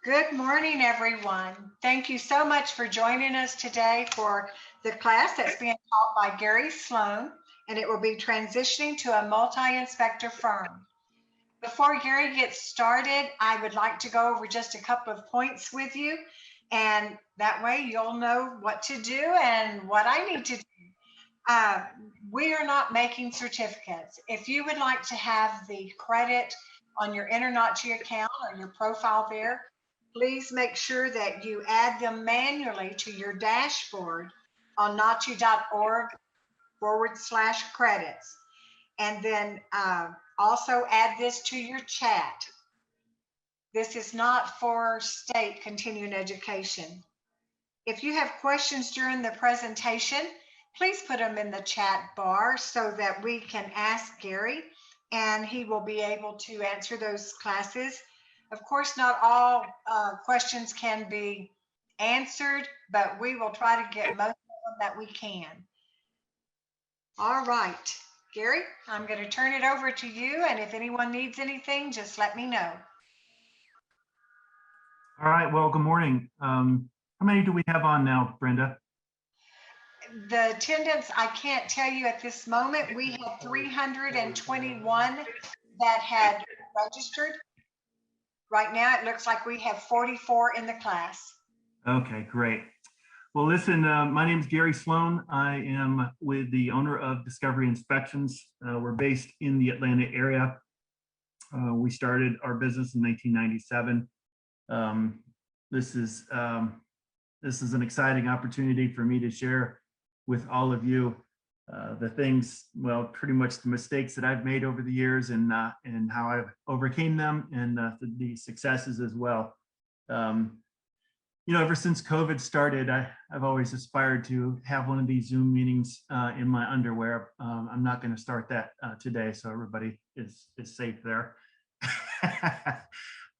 Good morning, everyone. Thank you so much for joining us today for the class that's being taught by Gary Sloan, and it will be transitioning to a multi-inspector firm. Before Gary gets started, I would like to go over just a couple of points with you, and that way you'll know what to do and what I need to do. Uh, we are not making certificates. If you would like to have the credit on your InterNACHI account or your profile there, please make sure that you add them manually to your dashboard on nachi.org/credits. And then also add this to your chat. This is not for state continuing education. If you have questions during the presentation, please put them in the chat bar so that we can ask Gary and he will be able to answer those classes. Of course, not all questions can be answered, but we will try to get most of them that we can. All right, Gary, I'm going to turn it over to you. And if anyone needs anything, just let me know. All right, well, good morning. How many do we have on now, Brenda? The attendance, I can't tell you at this moment. We had 321 that had registered. Right now, it looks like we have 44 in the class. Okay, great. Well, listen, my name is Gary Sloan. I am with the owner of Discovery Inspections. We're based in the Atlanta area. We started our business in 1997. This is an exciting opportunity for me to share with all of you the things, well, pretty much the mistakes that I've made over the years and how I've overcame them, and the successes as well. You know, ever since COVID started, I've always aspired to have one of these Zoom meetings in my underwear. I'm not going to start that today, so everybody is safe there.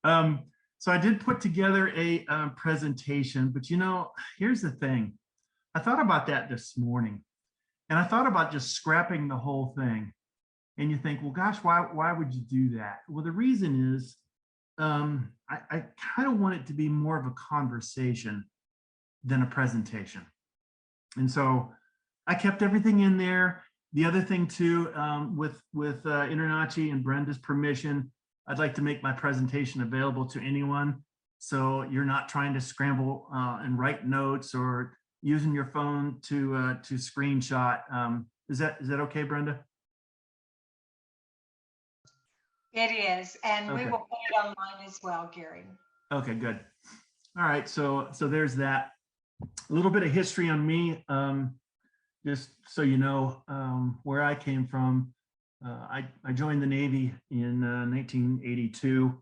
So I did put together a presentation, but you know, here's the thing. I thought about that this morning, and I thought about just scrapping the whole thing. And you think, well, gosh, why would you do that? Well, the reason is I kind of want it to be more of a conversation than a presentation. And so I kept everything in there. The other thing too, with InterNACHI and Brenda's permission, I'd like to make my presentation available to anyone. So you're not trying to scramble and write notes or using your phone to screenshot. Is that okay, Brenda? It is, and okay. We will put it online as well, Gary. Okay, good. All right, so there's that. A little bit of history on me, just so you know where I came from. I joined the Navy in 1982,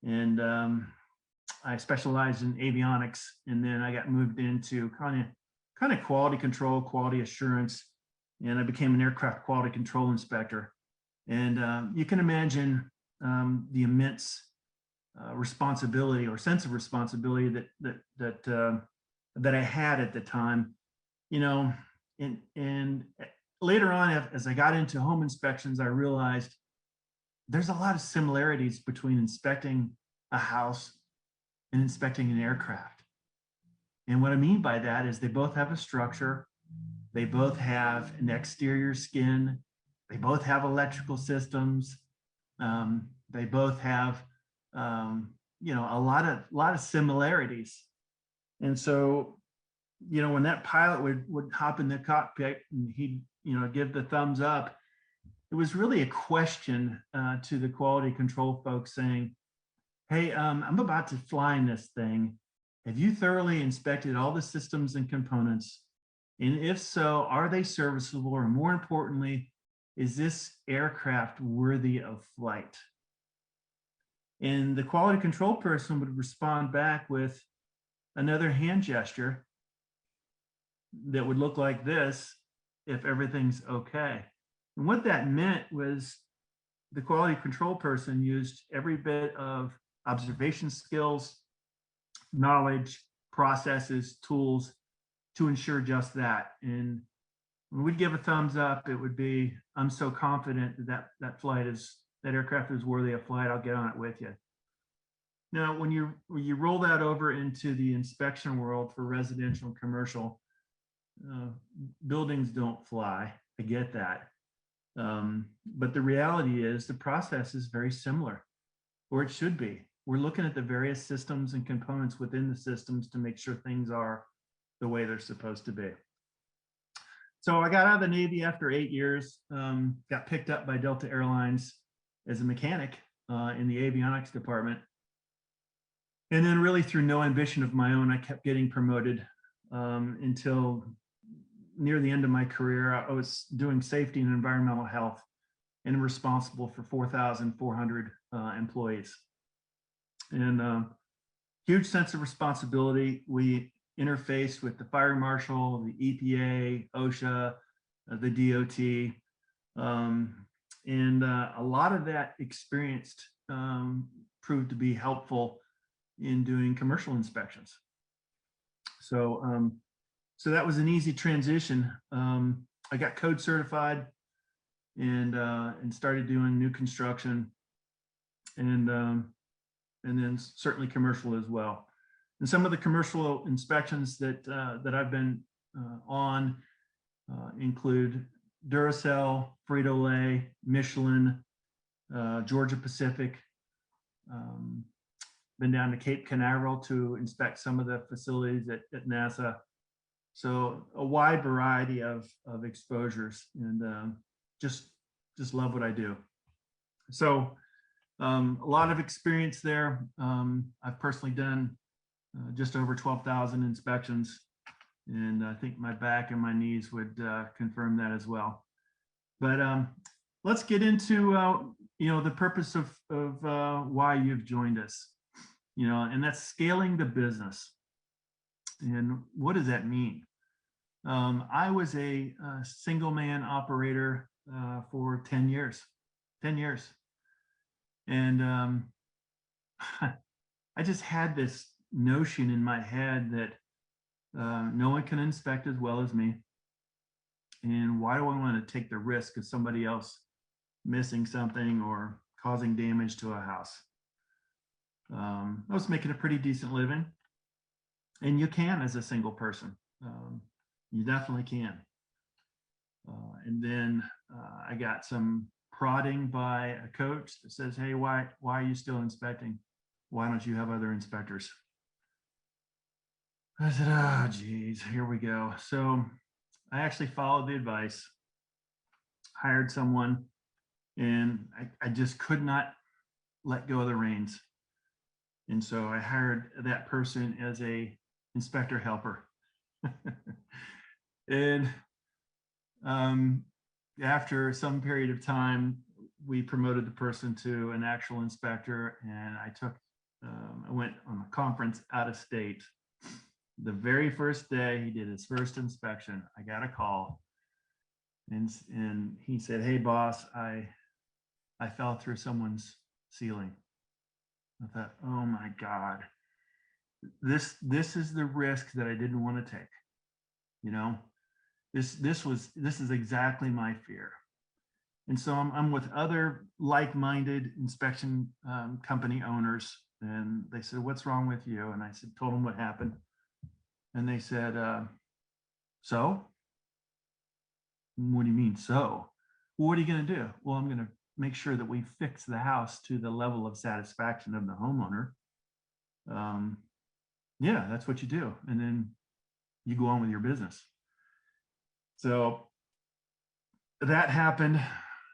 and I specialized in avionics, and then I got moved into kind of quality control, quality assurance, and I became an aircraft quality control inspector. And you can imagine the immense responsibility or sense of responsibility that I had at the time. You know, and later on, as I got into home inspections, I realized there's a lot of similarities between inspecting a house and inspecting an aircraft. And what I mean by that is they both have a structure, they both have an exterior skin, they both have electrical systems, they both have you know, a lot of similarities. And so, you know, when that pilot would hop in the cockpit and he'd, you know, give the thumbs up, it was really a question to the quality control folks saying, hey, I'm about to fly in this thing. Have you thoroughly inspected all the systems and components? And if so, are they serviceable? Or more importantly, is this aircraft worthy of flight? And the quality control person would respond back with another hand gesture that would look like this: if everything's okay. And what that meant was the quality control person used every bit of observation skills, knowledge, processes, tools to ensure just that. And when we'd give a thumbs up, it would be, I'm so confident that that aircraft is worthy of flight, I'll get on it with you. Now, when you roll that over into the inspection world for residential and commercial, buildings don't fly. I get that. But the reality is the process is very similar, or it should be. We're looking at the various systems and components within the systems to make sure things are the way they're supposed to be. So I got out of the Navy after 8 years, got picked up by Delta Airlines as a mechanic in the avionics department. And then really through no ambition of my own, I kept getting promoted until near the end of my career. I was doing safety and environmental health and responsible for 4,400 employees. And huge sense of responsibility. We interfaced with the fire marshal, the EPA, OSHA, the DOT. And a lot of that experience proved to be helpful in doing commercial inspections. So, so that was an easy transition. I got code certified and started doing new construction and then certainly commercial as well. And some of the commercial inspections that that I've been on include Duracell, Frito-Lay, Michelin, Georgia Pacific. Been down to Cape Canaveral to inspect some of the facilities at NASA. So a wide variety of exposures, and just love what I do. So a lot of experience there. I've personally done just over 12,000 inspections, and I think my back and my knees would confirm that as well. But let's get into the purpose of why you've joined us. And that's scaling the business. And what does that mean? I was a single man operator for 10 years. And I just had this notion in my head that no one can inspect as well as me. And why do I want to take the risk of somebody else missing something or causing damage to a house? I was making a pretty decent living, and you can as a single person. You definitely can. And then I got some prodding by a coach that says, hey, why are you still inspecting? Why don't you have other inspectors? I said, oh, geez, here we go. So I actually followed the advice, hired someone, and I just could not let go of the reins. And so I hired that person as a inspector helper. And after some period of time, we promoted the person to an actual inspector, and I went on a conference out of state. The very first day he did his first inspection, I got a call, and he said, hey boss, I fell through someone's ceiling. I thought, oh my God, this is the risk that I didn't want to take. This is exactly my fear. And so I'm with other like-minded inspection company owners, and they said, what's wrong with you? And I told them what happened. And they said, so? What do you mean, so? Well, what are you going to do? Well, I'm going to make sure that we fix the house to the level of satisfaction of the homeowner. Yeah, that's what you do. And then you go on with your business. So that happened.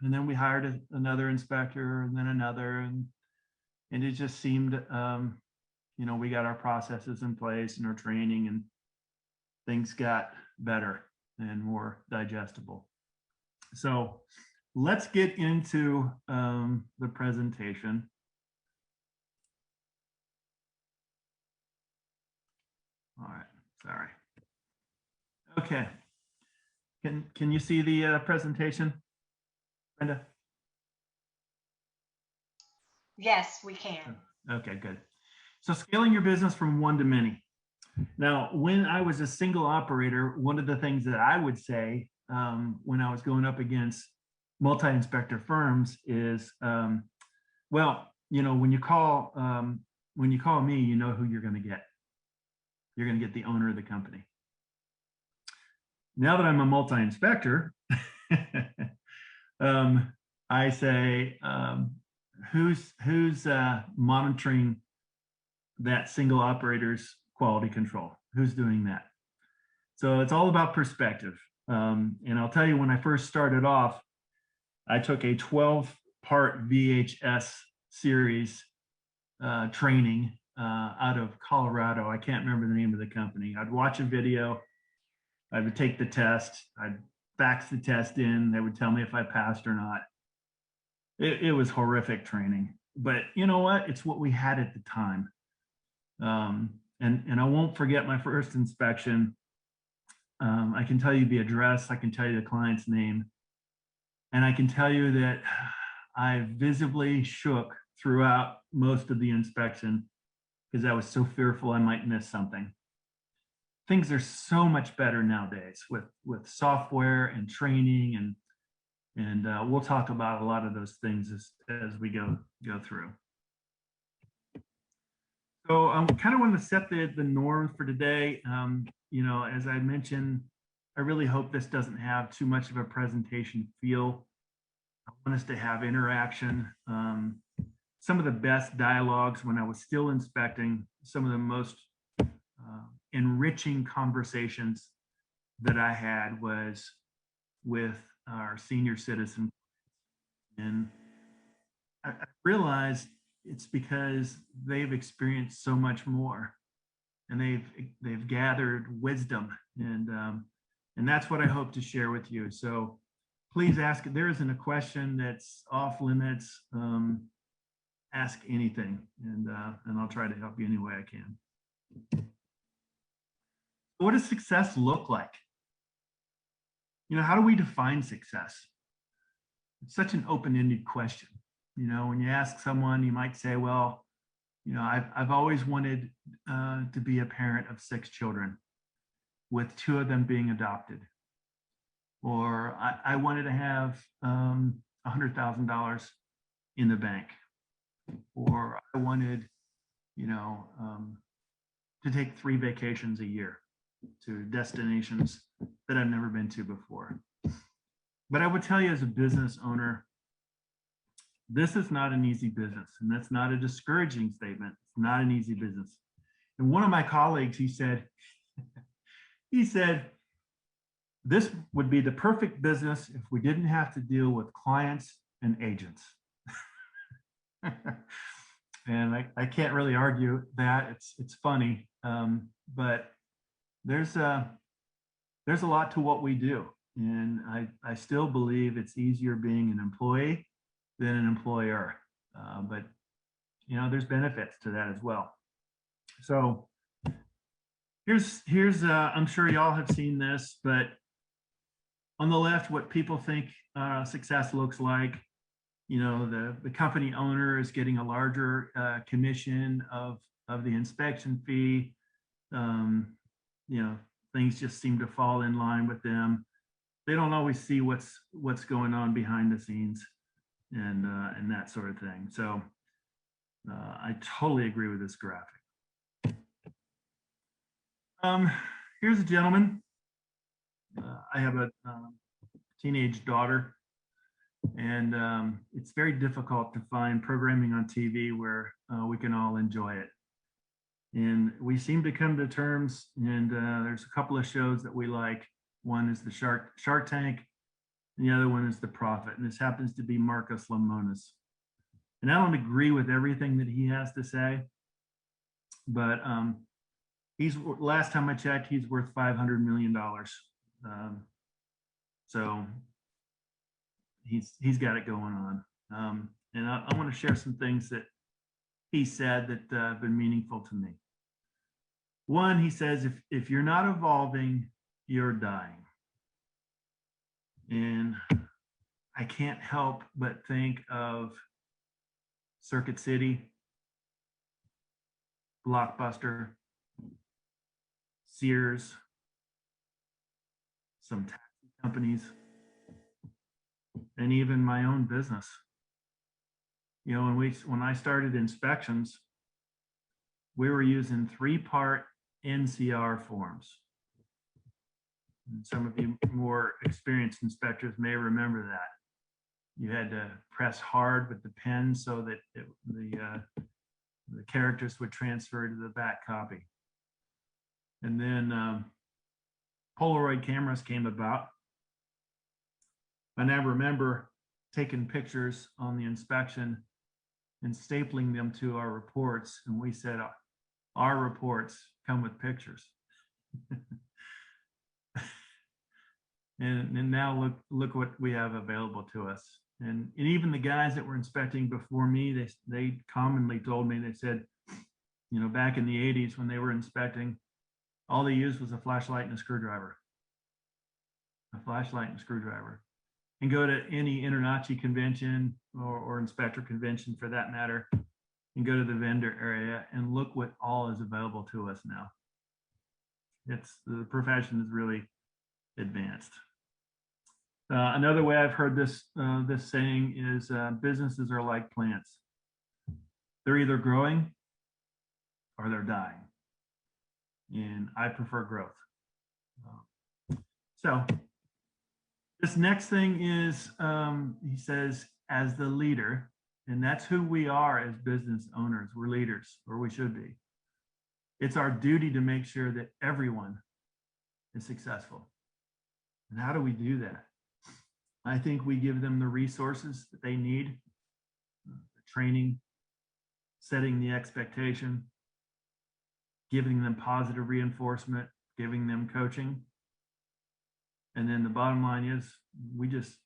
And then we hired another inspector, and then another. And it just seemed, we got our processes in place and our training, and things got better and more digestible. So let's get into the presentation. All right, sorry. Okay, can you see the presentation, Brenda? Yes, we can. Okay, good. So scaling your business from one to many. Now, when I was a single operator, one of the things that I would say when I was going up against multi-inspector firms is, well, when you call when you call me, you know who you're going to get. You're going to get the owner of the company. Now that I'm a multi-inspector, I say, who's monitoring that single operator's quality control? Who's doing that? So it's all about perspective. And I'll tell you, when I first started off, I took a 12-part VHS series training out of Colorado. I can't remember the name of the company. I'd watch a video, I would take the test, I'd fax the test in, they would tell me if I passed or not. It was horrific training, but you know what? It's what we had at the time. And I won't forget my first inspection. I can tell you the address, I can tell you the client's name, and I can tell you that I visibly shook throughout most of the inspection because I was so fearful I might miss something. Things are so much better nowadays with software and training, and we'll talk about a lot of those things as we go through. So I kind of want to set the norm for today. You know, as I mentioned, I really hope this doesn't have too much of a presentation feel. I want us to have interaction. Some of the best dialogues when I was still inspecting, some of the most enriching conversations that I had was with our senior citizen. And I realized it's because they've experienced so much more, and they've gathered wisdom, and that's what I hope to share with you. So please ask. There isn't a question that's off limits. Ask anything, and I'll try to help you any way I can. What does success look like? You know, how do we define success? It's such an open-ended question. You know, when you ask someone, you might say, well, you know, I've always wanted to be a parent of 6 children, with 2 of them being adopted. Or I wanted to have $100,000 in the bank. Or I wanted, you know, to take 3 vacations a year to destinations that I've never been to before. But I would tell you, as a business owner, this is not an easy business, and that's not a discouraging statement. It's not an easy business. And one of my colleagues, he said, this would be the perfect business if we didn't have to deal with clients and agents. And I can't really argue that. It's funny, but there's a lot to what we do, and I still believe it's easier being an employee than an employer, but you know, there's benefits to that as well. So here's I'm sure y'all have seen this, but on the left, what people think success looks like. You know, the company owner is getting a larger commission of the inspection fee. You know, things just seem to fall in line with them. They don't always see what's going on behind the scenes, and that sort of thing. So I totally agree with this graphic. Here's a gentleman. I have a teenage daughter, and it's very difficult to find programming on TV where we can all enjoy it. And we seem to come to terms, and there's a couple of shows that we like. One is the Shark Tank, and the other one is The Profit, and this happens to be Marcus Lemonis. And I don't agree with everything that he has to say, but last time I checked, he's worth $500 million. So he's got it going on. And I want to share some things that he said that have been meaningful to me. One, he says, if you're not evolving, you're dying. And I can't help but think of Circuit City, Blockbuster, Sears, some taxi companies, and even my own business. You know, when I started inspections, we were using 3-part NCR forms. And some of you more experienced inspectors may remember that. You had to press hard with the pen so that the characters would transfer to the back copy. And then Polaroid cameras came about. And I remember taking pictures on the inspection and stapling them to our reports. And we said, our reports come with pictures. and now look what we have available to us. And even the guys that were inspecting before me, they commonly told me, they said, you know, back in the 80s when they were inspecting, all they used was a flashlight and a screwdriver. A flashlight and screwdriver. And go to any InterNACHI convention or inspector convention for that matter, and go to the vendor area and look what all is available to us now. The profession is really advanced. Another way I've heard this saying is businesses are like plants. They're either growing or they're dying. And I prefer growth. So this next thing is, he says, as the leader, and that's who we are as business owners. We're leaders, or we should be. It's our duty to make sure that everyone is successful. And how do we do that? I think we give them the resources that they need, the training, setting the expectation, giving them positive reinforcement, giving them coaching. And then the bottom line is we just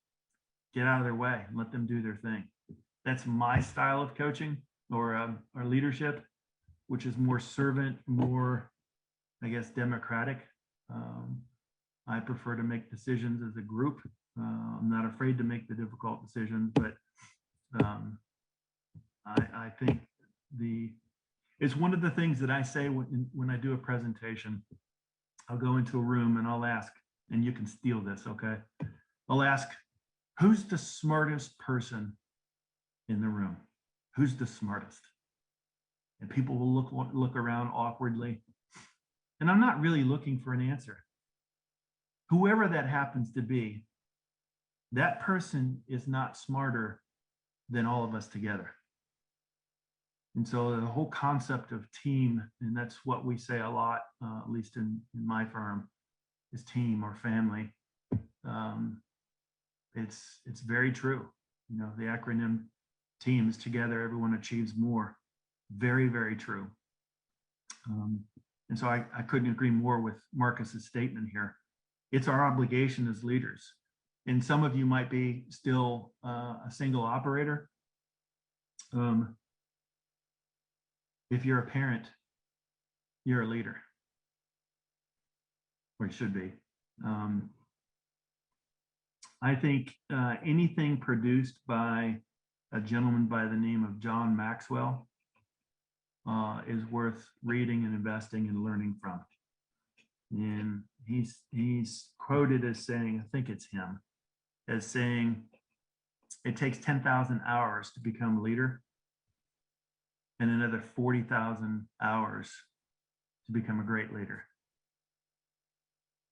get out of their way and let them do their thing. That's my style of coaching or leadership, which is more servant, more, I guess, democratic. I prefer to make decisions as a group. I'm not afraid to make the difficult decisions, but I think it's one of the things that I say when I do a presentation. I'll go into a room and I'll ask, and you can steal this, okay? I'll ask, who's the smartest person in the room? Who's the smartest? And people will look around awkwardly. And I'm not really looking for an answer. Whoever that happens to be, that person is not smarter than all of us together. And so the whole concept of team, and that's what we say a lot, at least in my firm, is team or family. It's very true. You know, the acronym TEAM is together, everyone achieves more. Very, very true. And so I couldn't agree more with Marcus's statement here. It's our obligation as leaders. And some of you might be still a single operator. If you're a parent, you're a leader, or you should be. I think anything produced by a gentleman by the name of John Maxwell is worth reading and investing and learning from. And he's quoted as saying, I think it's him, as saying, it takes 10,000 hours to become a leader and another 40,000 hours to become a great leader.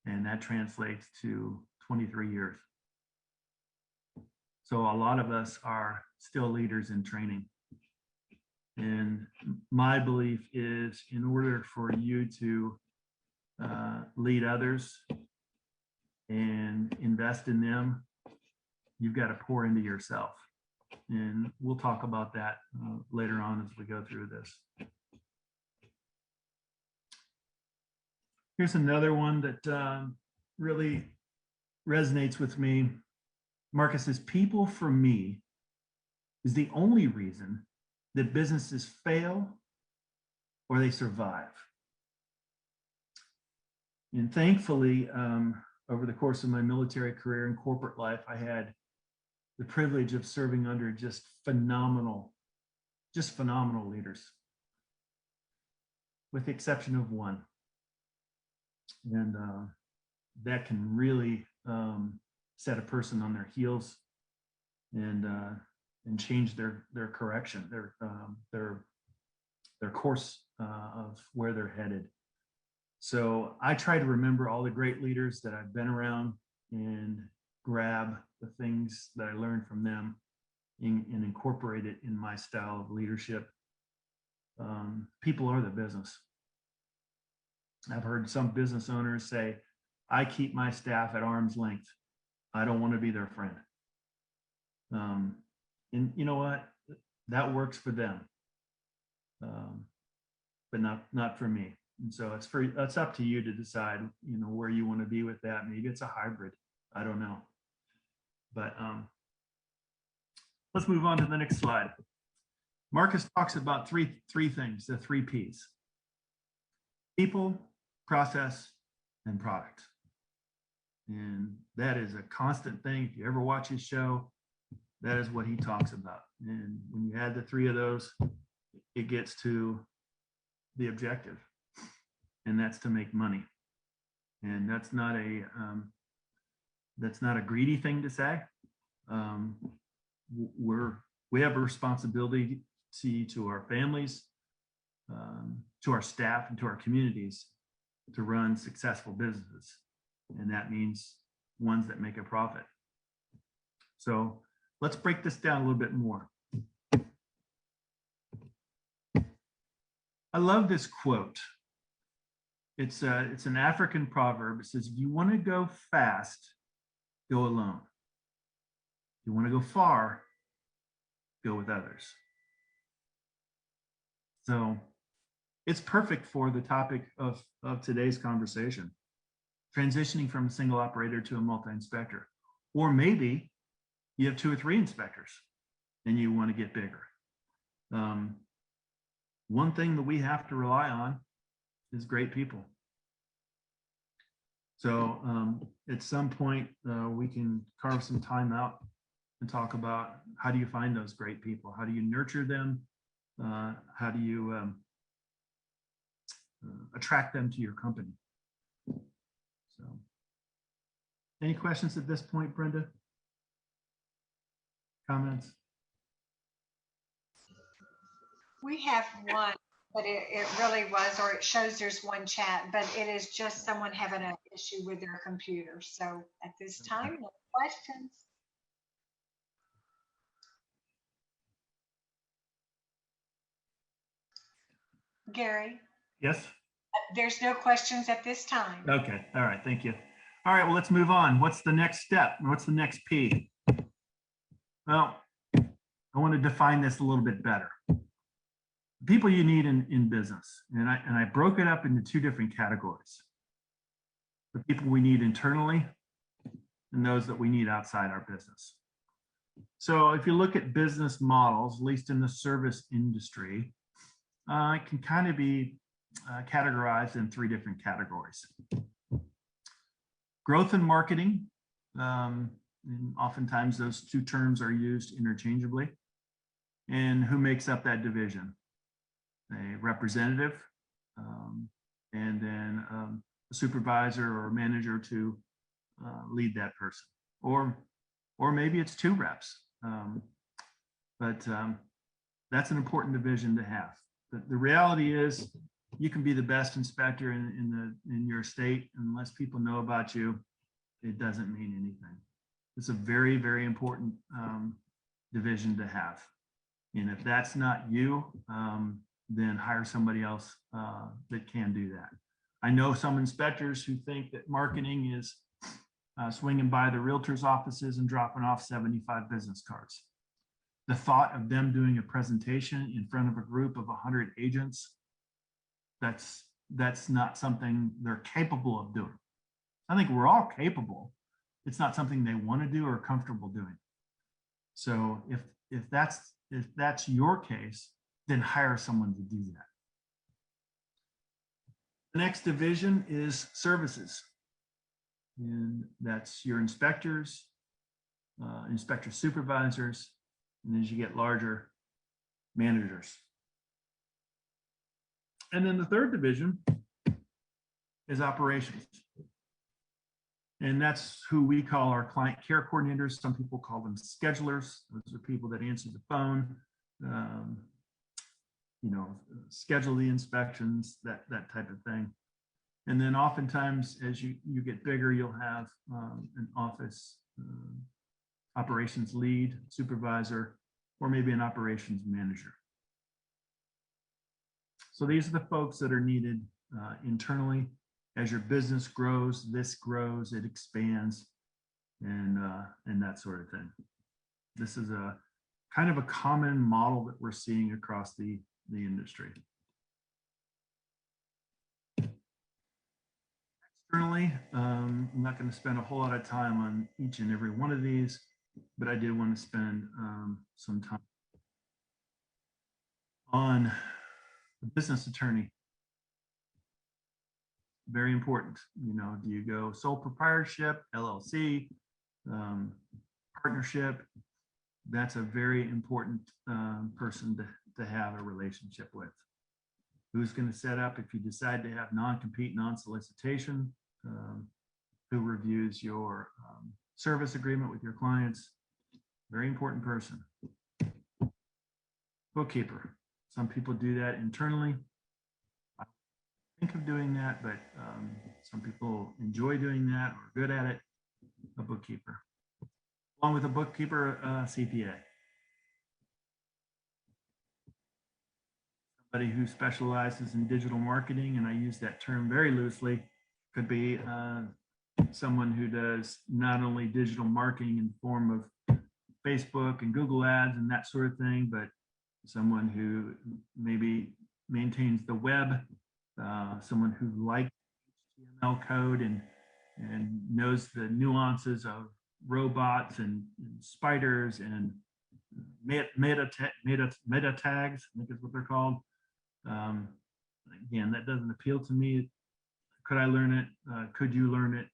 And that translates to 23 years. So a lot of us are still leaders in training. And my belief is, in order for you to lead others and invest in them, you've got to pour into yourself. And we'll talk about that later on as we go through this. Here's another one that really resonates with me. Marcus says, people for me is the only reason that businesses fail or they survive. And thankfully, over the course of my military career and corporate life, I had the privilege of serving under just phenomenal leaders, with the exception of one. And that can really set a person on their heels and change their correction, their course of where they're headed. So I try to remember all the great leaders that I've been around and grab the things that I learned from them and incorporate it in my style of leadership. People are the business. I've heard some business owners say, I keep my staff at arm's length. I don't want to be their friend. And you know what? That works for them, but not for me. And so that's up to you to decide, where you want to be with that. Maybe it's a hybrid. I don't know. But let's move on to the next slide. Marcus talks about three things, the 3 Ps: people, process, and product. And that is a constant thing. If you ever watch his show, that is what he talks about. And when you add the 3 of those, it gets to the objective, and that's to make money. And that's not a greedy thing to say. We have a responsibility to our families, to our staff, and to our communities to run successful businesses. And that means ones that make a profit. So let's break this down a little bit more. I love this quote. It's an African proverb. It says, if you want to go fast, go alone. If you want to go far, go with others. So it's perfect for the topic of today's conversation, transitioning from a single operator to a multi-inspector. Or maybe you have 2 or 3 inspectors and you want to get bigger. One thing that we have to rely on is great people. So at some point, we can carve some time out and talk about how do you find those great people? How do you nurture them? How do you attract them to your company? So, any questions at this point, Brenda? Comments? We have one, but it really was, or it shows there's one chat, but it is just someone having an issue with their computer. So at this time, no questions. Gary? Yes? There's no questions at this time. Okay. All right. Thank you. All right. Well, let's move on. What's the next step? What's the next P? Well, I want to define this a little bit better. People you need in business. And I broke it up into 2 different categories. The people we need internally and those that we need outside our business. So if you look at business models, at least in the service industry, it can kind of be categorized in 3 different categories. Growth and marketing, and oftentimes those 2 terms are used interchangeably. And who makes up that division? A representative, and then a supervisor or a manager to lead that person. Or maybe it's 2 reps. But that's an important division to have. The reality is, you can be the best inspector in your state, unless people know about you, it doesn't mean anything. It's a very, very important division to have. And if that's not you, then hire somebody else that can do that. I know some inspectors who think that marketing is swinging by the realtors' offices and dropping off 75 business cards. The thought of them doing a presentation in front of a group of 100 agents, that's not something they're capable of doing. I think we're all capable. It's not something they want to do or are comfortable doing. So if that's your case, then hire someone to do that. The next division is services. And that's your inspectors, inspector supervisors, and as you get larger, managers. And then the third division is operations. And that's who we call our client care coordinators. Some people call them schedulers. Those are people that answer the phone, schedule the inspections, that type of thing. And then oftentimes, as you get bigger, you'll have an office operations lead, supervisor, or maybe an operations manager. So these are the folks that are needed internally. As your business grows, this grows, it expands, and that sort of thing. This is a kind of a common model that we're seeing across the industry. Externally, I'm not going to spend a whole lot of time on each and every one of these, but I did want to spend some time on the business attorney. Very important. Do you go sole proprietorship, LLC, partnership? That's a very important person to have a relationship with. Who's going to set up if you decide to have non-compete, non-solicitation? Who reviews your service agreement with your clients? Very important person. Bookkeeper. Some people do that internally. I think of doing that, but some people enjoy doing that or are good at it. A bookkeeper. Along with a bookkeeper, CPA. Somebody who specializes in digital marketing, and I use that term very loosely. Could be someone who does not only digital marketing in the form of Facebook and Google ads and that sort of thing, but someone who maybe maintains the web, someone who likes HTML code and knows the nuances of robots and spiders and meta tags, I think is what they're called. Again, that doesn't appeal to me. Could I learn it? Could you learn it?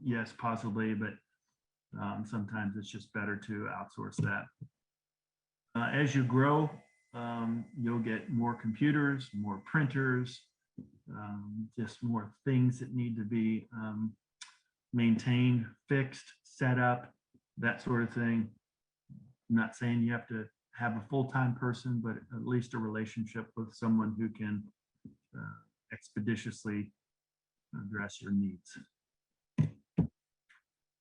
Yes, possibly, but sometimes it's just better to outsource that. As you grow, you'll get more computers, more printers, just more things that need to be maintained, fixed, set up, that sort of thing. I'm not saying you have to have a full-time person, but at least a relationship with someone who can expeditiously address your needs.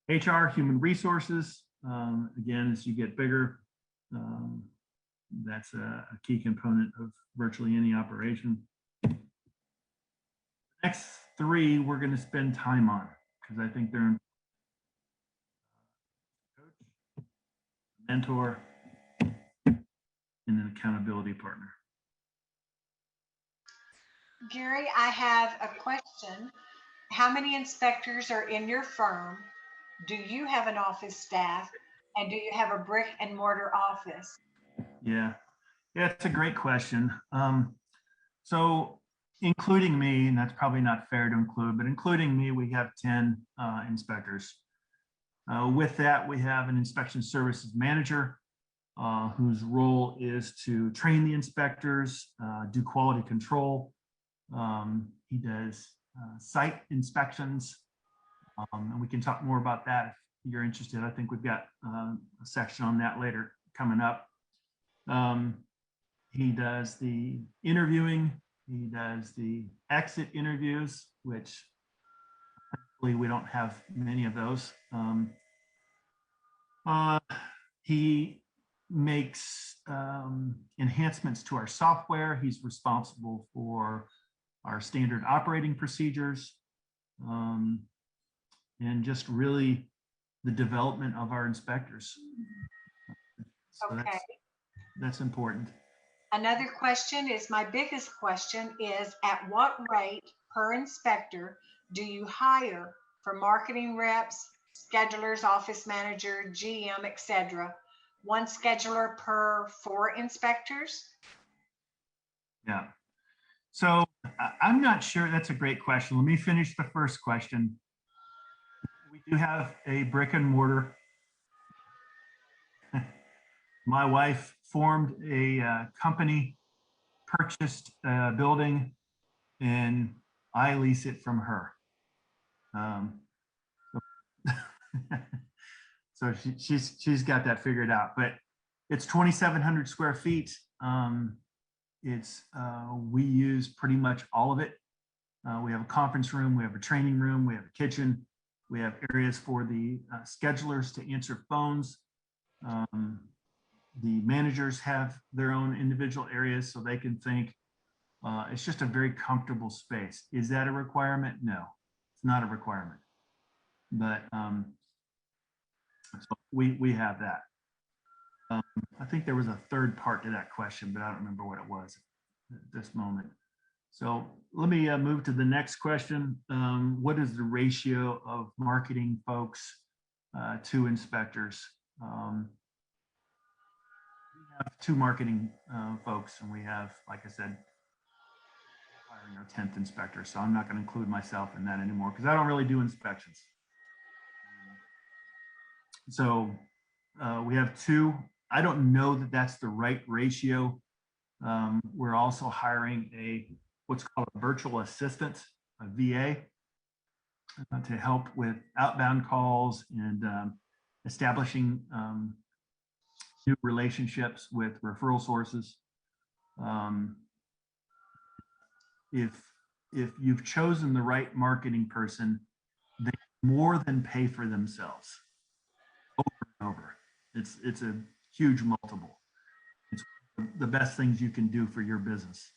HR, human resources. Again, as you get bigger, that's a key component of virtually any operation. Next three, we're going to spend time on because I think they're coach, mentor, and an accountability partner. Gary, I have a question. How many inspectors are in your firm? Do you have an office staff? And do you have a brick and mortar office? Yeah, it's a great question. So including me, and that's probably not fair to include, but including me, we have 10 inspectors. With that, we have an inspection services manager whose role is to train the inspectors, do quality control. He does site inspections, and we can talk more about that if you're interested. I think we've got a section on that later coming up. He does the interviewing. He does the exit interviews, which thankfully we don't have many of those. He makes enhancements to our software. He's responsible for our standard operating procedures, and just really the development of our inspectors. So Okay. That's important. Another question is, my biggest question is, at what rate per inspector do you hire for marketing reps, schedulers, office manager, GM, etc.? One scheduler per 4 inspectors? Yeah. So I'm not sure. That's a great question. Let me finish the first question. We do have a brick and mortar. My wife formed a company, purchased a building, and I lease it from her. So she's got that figured out. But it's 2,700 square feet. we use pretty much all of it. We have a conference room, we have a training room, we have a kitchen, we have areas for the schedulers to answer phones. The managers have their own individual areas so they can think. It's just a very comfortable space. Is that a requirement? No, it's not a requirement. But so we have that. I think there was a third part to that question, but I don't remember what it was at this moment. So let me move to the next question. What is the ratio of marketing folks to inspectors? We have 2 marketing folks, and we have, like I said, hiring our 10th inspector. So I'm not going to include myself in that anymore because I don't really do inspections. So we have 2. I don't know that that's the right ratio. We're also hiring what's called a virtual assistant, a VA, to help with outbound calls and establishing new relationships with referral sources. If you've chosen the right marketing person, they more than pay for themselves over and over. It's a huge multiple. It's the best things you can do for your business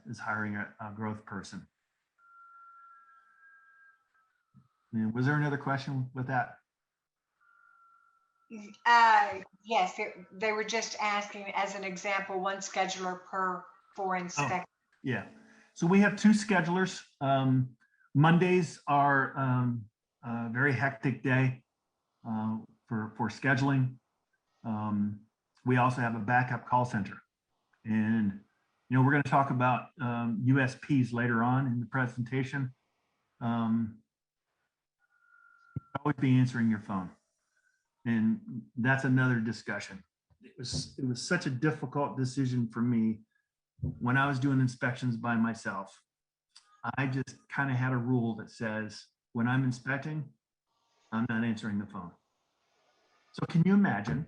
is hiring a growth person. And was there another question with that? Yes, they were just asking as an example, 1 scheduler per 4 inspectors. Oh, yeah. So we have 2 schedulers. Mondays are a very hectic day for scheduling. We also have a backup call center, and we're going to talk about USPs later on in the presentation. You'll always be answering your phone, and that's another discussion. It was such a difficult decision for me when I was doing inspections by myself. I just kind of had a rule that says when I'm inspecting, I'm not answering the phone. So can you imagine,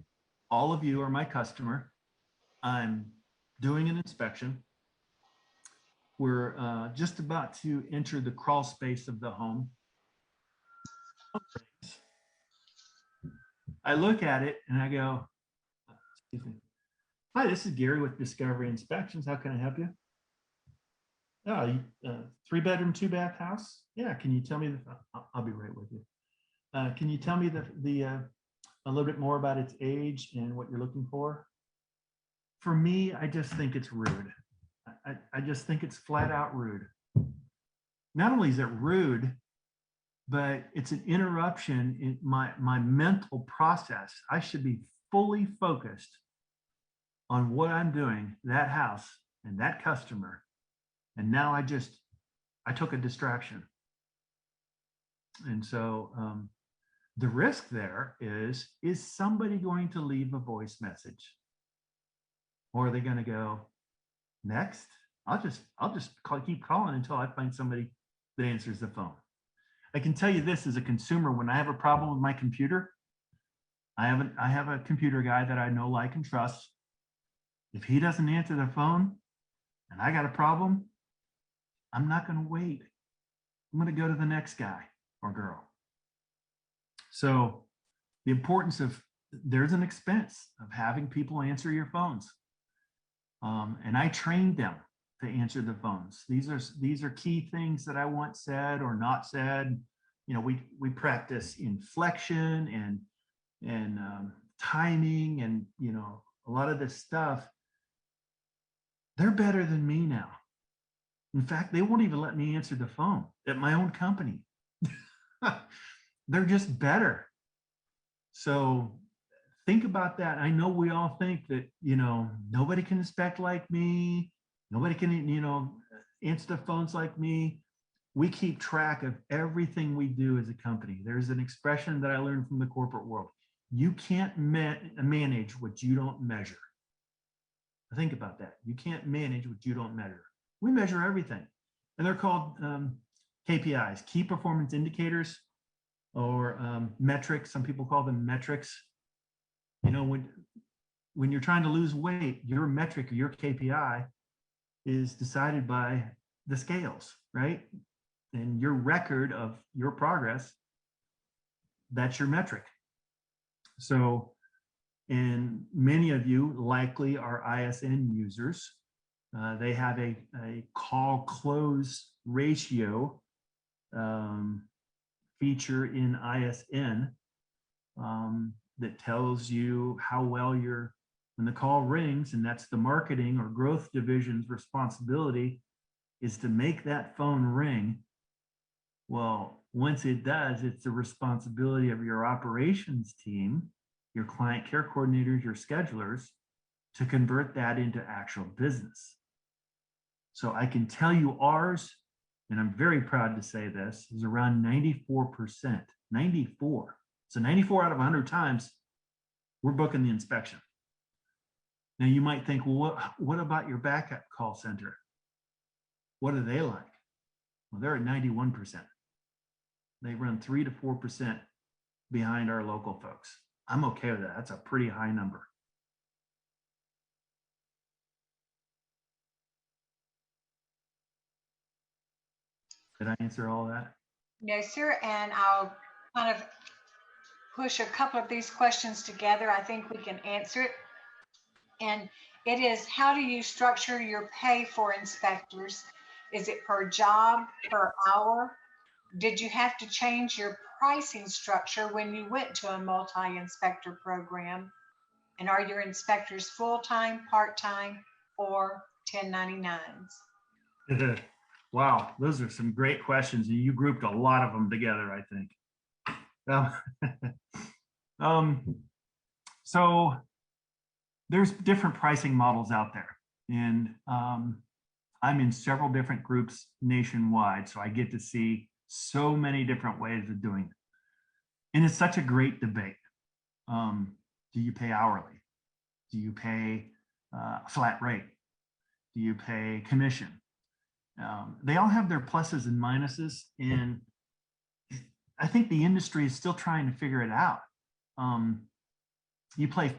all of you are my customer. I'm doing an inspection. We're just about to enter the crawl space of the home. I look at it and I go, excuse me. Hi, this is Gary with Discovery Inspections. How can I help you? Oh, 3-bedroom, 2-bath house? Yeah, can you tell me, I'll be right with you. Can you tell me a little bit more about its age and what you're looking for? For me, I just think it's rude. I just think it's flat out rude. Not only is it rude, but it's an interruption in my mental process. I should be fully focused on what I'm doing, that house and that customer. And now I took a distraction. And so the risk there is somebody going to leave a voice message? Or are they going to go, next? I'll just keep calling until I find somebody that answers the phone. I can tell you this as a consumer, when I have a problem with my computer, I have a computer guy that I know, like, and trust. If he doesn't answer the phone and I got a problem, I'm not going to wait. I'm going to go to the next guy or girl. So the importance there's an expense of having people answer your phones. And I trained them to answer the phones. These are key things that I want said or not said. We practice inflection and timing and a lot of this stuff. They're better than me now. In fact, they won't even let me answer the phone at my own company. They're just better. So think about that. I know we all think that, nobody can inspect like me. Nobody can, answer the phones like me. We keep track of everything we do as a company. There's an expression that I learned from the corporate world. You can't manage what you don't measure. Think about that. You can't manage what you don't measure. We measure everything. And they're called KPIs, key performance indicators, or metrics. Some people call them metrics. When when you're trying to lose weight, your metric or your KPI is decided by the scales, right? And your record of your progress, that's your metric. So, and many of you likely are ISN users. They have a call close ratio feature in ISN that tells you how well you're, when the call rings, and that's the marketing or growth division's responsibility, is to make that phone ring. Well, once it does, it's the responsibility of your operations team, your client care coordinators, your schedulers, to convert that into actual business. So I can tell you ours, and I'm very proud to say this, is around 94%. 94. So 94 out of 100 times, we're booking the inspection. Now you might think, well, what about your backup call center? What are they like? Well, they're at 91%. They run 3 to 4% behind our local folks. I'm okay with that. That's a pretty high number. Did I answer all that? No, sir. And I'll kind of push a couple of these questions together. I think we can answer it. And it is, how do you structure your pay for inspectors? Is it per job, per hour? Did you have to change your pricing structure when you went to a multi-inspector program? And are your inspectors full-time, part-time, or 1099s? Wow, those are some great questions. And you grouped a lot of them together, I think. So there's different pricing models out there. And I'm in several different groups nationwide, so I get to see so many different ways of doing it. And it's such a great debate. Do you pay hourly? Do you pay flat rate? Do you pay commission? They all have their pluses and minuses, and I think the industry is still trying to figure it out. You pay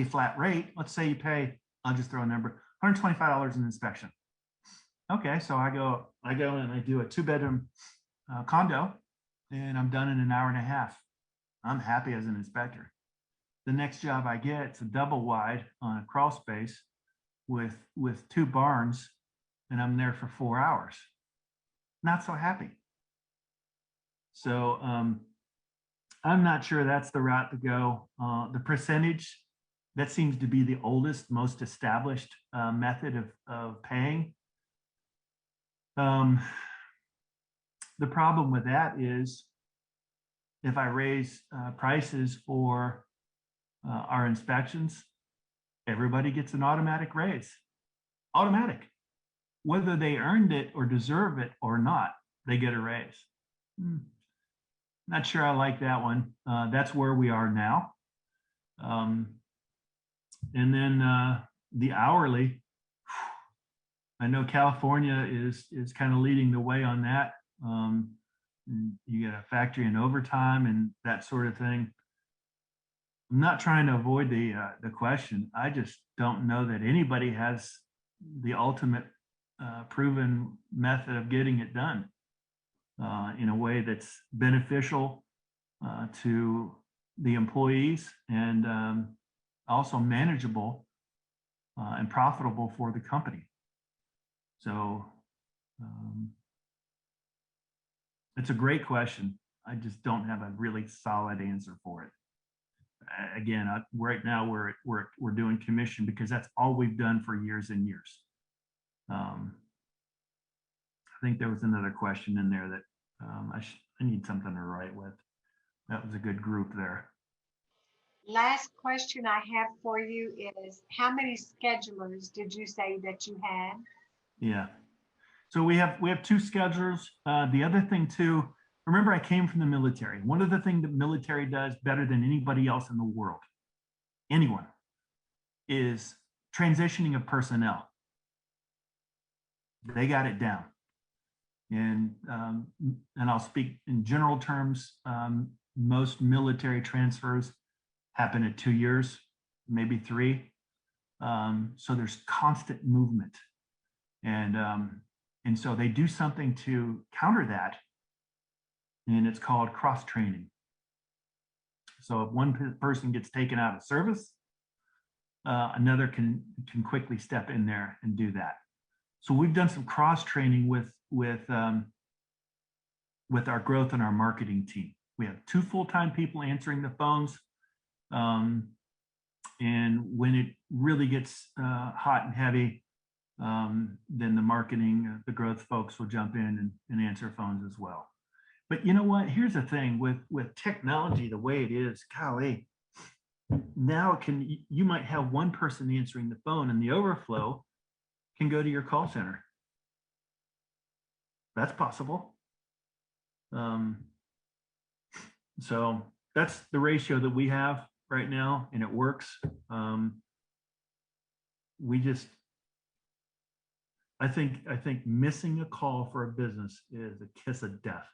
flat rate. Let's say you pay, I'll just throw a number, $125 an inspection. Okay, so I go and I do a 2-bedroom condo, and I'm done in an hour and a half. I'm happy as an inspector. The next job I get, it's a double wide on a crawl space with 2 barns, and I'm there for 4 hours. Not so happy. So I'm not sure that's the route to go. The percentage, that seems to be the oldest, most established method of paying. The problem with that is if I raise prices for our inspections, everybody gets an automatic raise. Automatic. Whether they earned it or deserve it or not, they get a raise. Not sure I like that one. That's where we are now. And then the hourly, I know California is kind of leading the way on that. You get a factory in overtime and that sort of thing. I'm not trying to avoid the question. I just don't know that anybody has the ultimate proven method of getting it done in a way that's beneficial to the employees and also manageable and profitable for the company. So it's a great question. I just don't have a really solid answer for it. Again, right now we're doing commission because that's all we've done for years and years. I think there was another question in there that I need something to write with. That was a good group there. Last question I have for you is, how many schedulers did you say that you had? Yeah. So we have 2 schedulers. The other thing too, remember I came from the military. One of the things the military does better than anybody else in the world, anyone, is transitioning of personnel. They got it down. And I'll speak in general terms. Most military transfers happen at 2 years, maybe 3. So there's constant movement. And so they do something to counter that, and it's called cross-training. So if one person gets taken out of service, another can quickly step in there and do that. So we've done some cross-training with our growth and our marketing team. We have 2 full-time people answering the phones. And when it really gets hot and heavy, then the marketing, the growth folks will jump in and answer phones as well. But you know what? Here's the thing with technology, the way it is, golly, now you might have one person answering the phone, and the overflow can go to your call center. That's possible. So that's the ratio that we have right now, and it works. I think missing a call for a business is a kiss of death.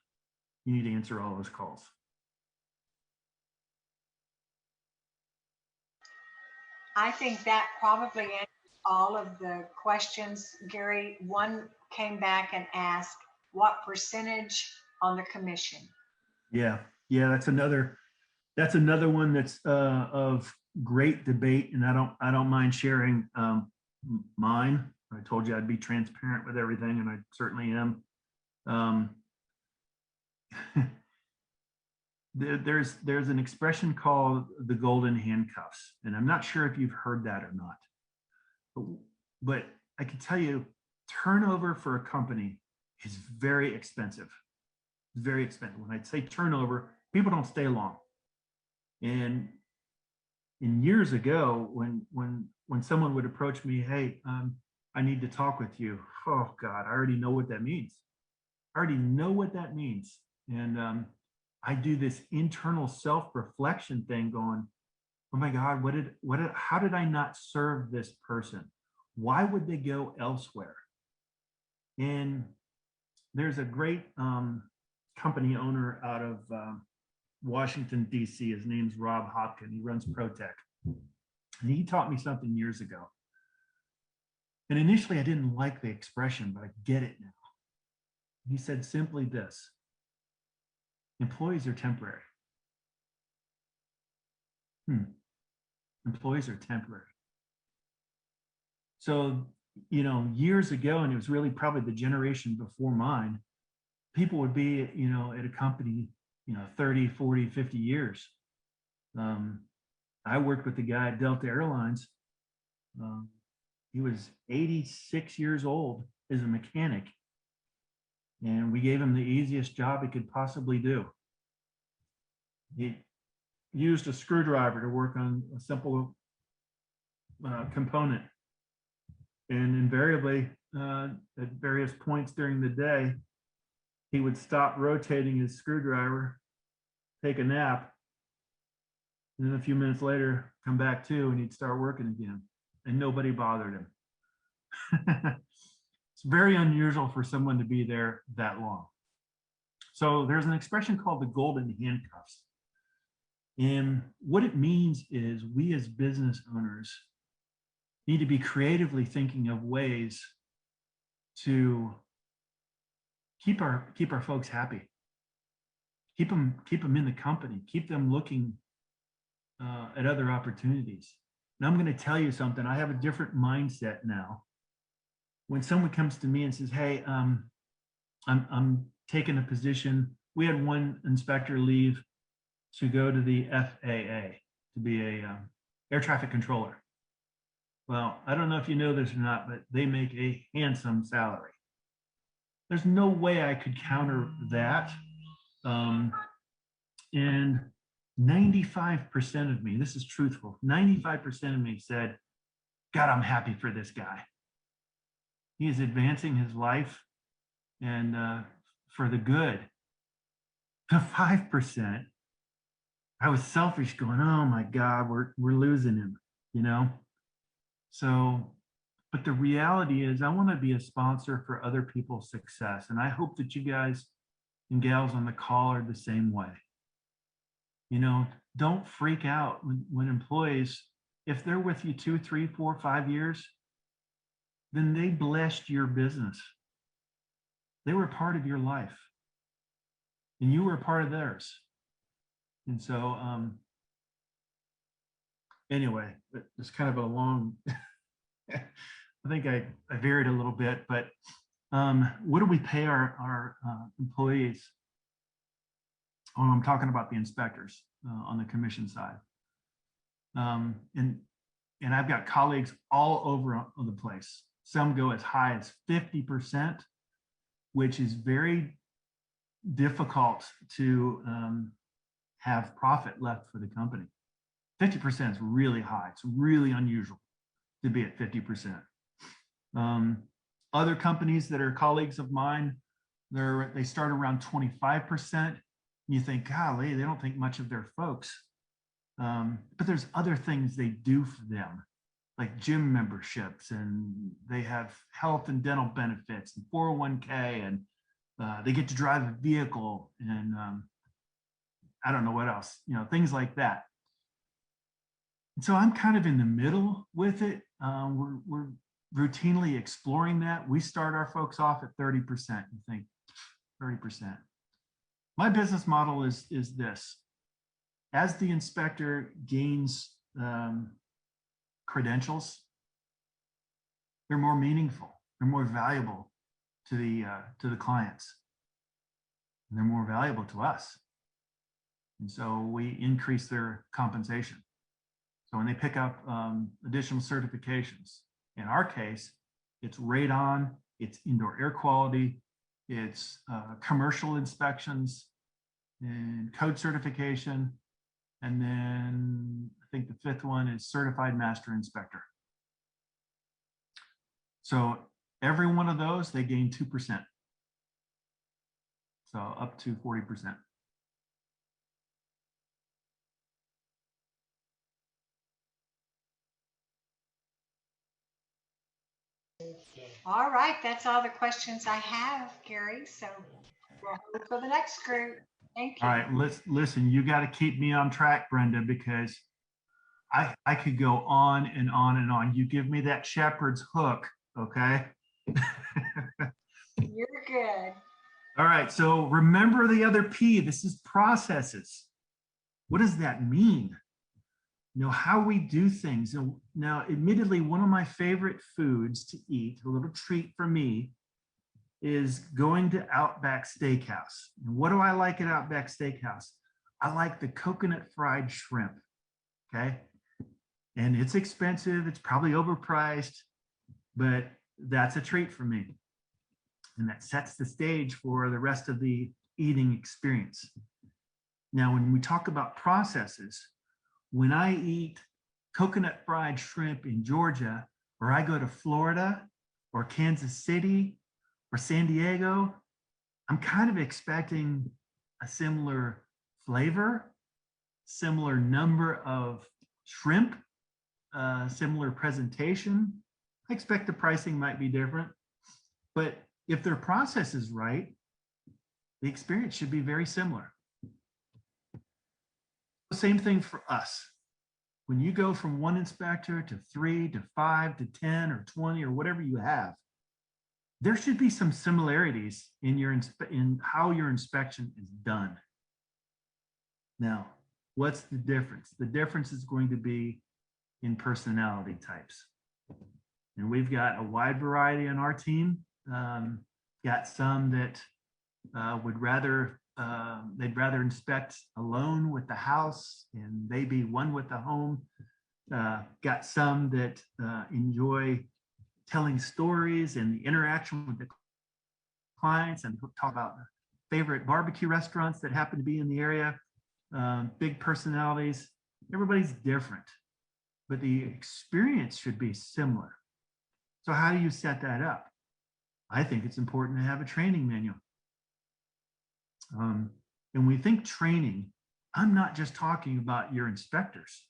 You need to answer all those calls. I think that probably answers all of the questions. Gary, one came back and asked, what percentage on the commission? Yeah, that's another one that's of great debate, and I don't mind sharing mine. I told you I'd be transparent with everything, and I certainly am. There's an expression called the golden handcuffs, and I'm not sure if you've heard that or not, but I can tell you turnover for a company is very expensive. Very expensive. When I say turnover, people don't stay long. And years ago, when someone would approach me, hey, I need to talk with you. Oh God, I already know what that means. And I do this internal self-reflection thing going, oh my God, how did I not serve this person? Why would they go elsewhere? And there's a great company owner out of Washington, D.C. His name's Rob Hopkin. He runs ProTech. And he taught me something years ago. And initially I didn't like the expression, but I get it now. He said simply this: employees are temporary. Employees are temporary. So, years ago, and it was really probably the generation before mine, people would be, at a company, 30, 40, 50 years. I worked with the guy at Delta Airlines. He was 86 years old as a mechanic, and we gave him the easiest job he could possibly do. He used a screwdriver to work on a simple component. And invariably, at various points during the day, he would stop rotating his screwdriver, take a nap, and then a few minutes later, come back to, and he'd start working again. And nobody bothered him. It's very unusual for someone to be there that long. So there's an expression called the golden handcuffs. And what it means is we as business owners need to be creatively thinking of ways to keep our folks happy, keep them in the company, keep them looking at other opportunities. And I'm going to tell you something. I have a different mindset now. When someone comes to me and says, "Hey, I'm taking a position," we had one inspector leave to go to the FAA to be a air traffic controller. Well, I don't know if you know this or not, but they make a handsome salary. There's no way I could counter that. And 95% of me, this is truthful, 95% of me said, God, I'm happy for this guy. He is advancing his life and for the good. The 5%, I was selfish going, oh my God, we're losing him, So, but the reality is I want to be a sponsor for other people's success. And I hope that you guys and gals on the call are the same way. Don't freak out when employees if they're with you 2, 3, 4, 5 years, then they blessed your business. They were a part of your life, and you were a part of theirs. And so, anyway, it's kind of a long, I think I varied a little bit, but what do we pay our employees? Oh, I'm talking about the inspectors on the commission side. And I've got colleagues all over on the place. Some go as high as 50%, which is very difficult to have profit left for the company. 50% is really high. It's really unusual to be at 50%. Other companies that are colleagues of mine, they start around 25%. You think, golly, they don't think much of their folks. But there's other things they do for them, like gym memberships, and they have health and dental benefits and 401k, and they get to drive a vehicle, and I don't know what else, things like that. And so I'm kind of in the middle with it. We're routinely exploring that. We start our folks off at 30%. You think 30%. My business model is this. As the inspector gains credentials, they're more meaningful, they're more valuable to the clients, and they're more valuable to us. And so we increase their compensation. So when they pick up additional certifications, in our case, it's radon, it's indoor air quality, it's commercial inspections and code certification. And then I think the 5th one is certified master inspector. So every one of those, they gain 2%. So up to 40%. All right, that's all the questions I have, Gary. So we'll hold for the next group. Thank you. All right, listen, you got to keep me on track, Brenda, because I could go on and on and on. You give me that shepherd's hook, okay? You're good. All right, so remember the other P, this is processes. What does that mean? How we do things. Now, admittedly, one of my favorite foods to eat, a little treat for me, is going to Outback Steakhouse. And what do I like at Outback Steakhouse? I like the coconut fried shrimp, okay? And it's expensive, it's probably overpriced, but that's a treat for me. And that sets the stage for the rest of the eating experience. Now, when we talk about processes, when I eat coconut fried shrimp in Georgia, or I go to Florida or Kansas City or San Diego, I'm kind of expecting a similar flavor, similar number of shrimp, similar presentation. I expect the pricing might be different, but if their process is right, the experience should be very similar. Same thing for us. When you go from one inspector to 3 to 5 to 10 or 20 or whatever you have, there should be some similarities in how your inspection is done. Now, what's the difference? The difference is going to be in personality types. And we've got a wide variety on our team. Got some that would rather they'd rather inspect alone with the house and they be one with the home. Got some that enjoy telling stories and the interaction with the clients, and talk about favorite barbecue restaurants that happen to be in the area. Big personalities. Everybody's different, but the experience should be similar. So how do you set that up? I think it's important to have a training manual. And when we think training, I'm not just talking about your inspectors.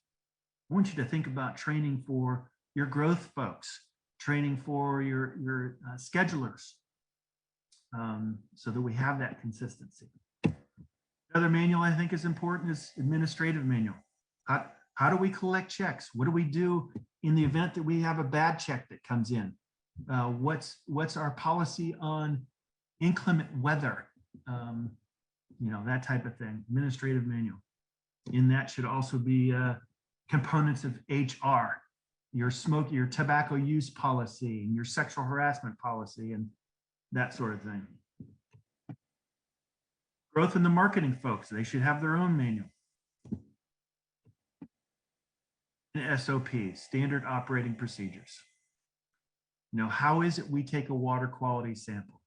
I want you to think about training for your growth folks, training for your schedulers, so that we have that consistency. Another manual I think is important is administrative manual. How do we collect checks? What do we do in the event that we have a bad check that comes in? What's our policy on inclement weather? That type of thing. Administrative manual. In that should also be components of HR, your tobacco use policy, and your sexual harassment policy, and that sort of thing. Growth in the marketing folks, they should have their own manual. And SOP, standard operating procedures. How is it we take a water quality sample?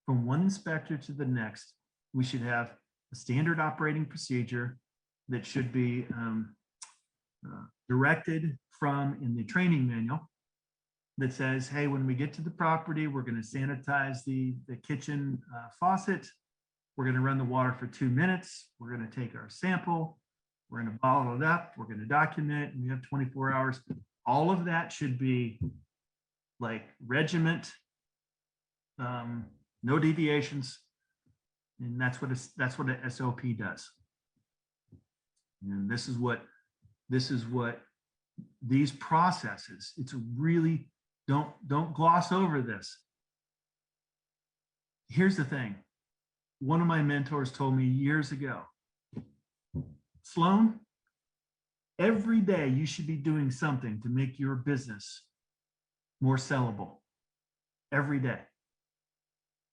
From one inspector to the next, we should have a standard operating procedure that should be directed from in the training manual that says, hey, when we get to the property, we're going to sanitize the kitchen faucet. We're going to run the water for 2 minutes. We're going to take our sample. We're going to bottle it up. We're going to document, and we have 24 hours. All of that should be like regiment, no deviations. And that's what an SOP does. And this is what these processes, it's really, don't gloss over this. Here's the thing. One of my mentors told me years ago, Sloan, every day you should be doing something to make your business more sellable. Every day.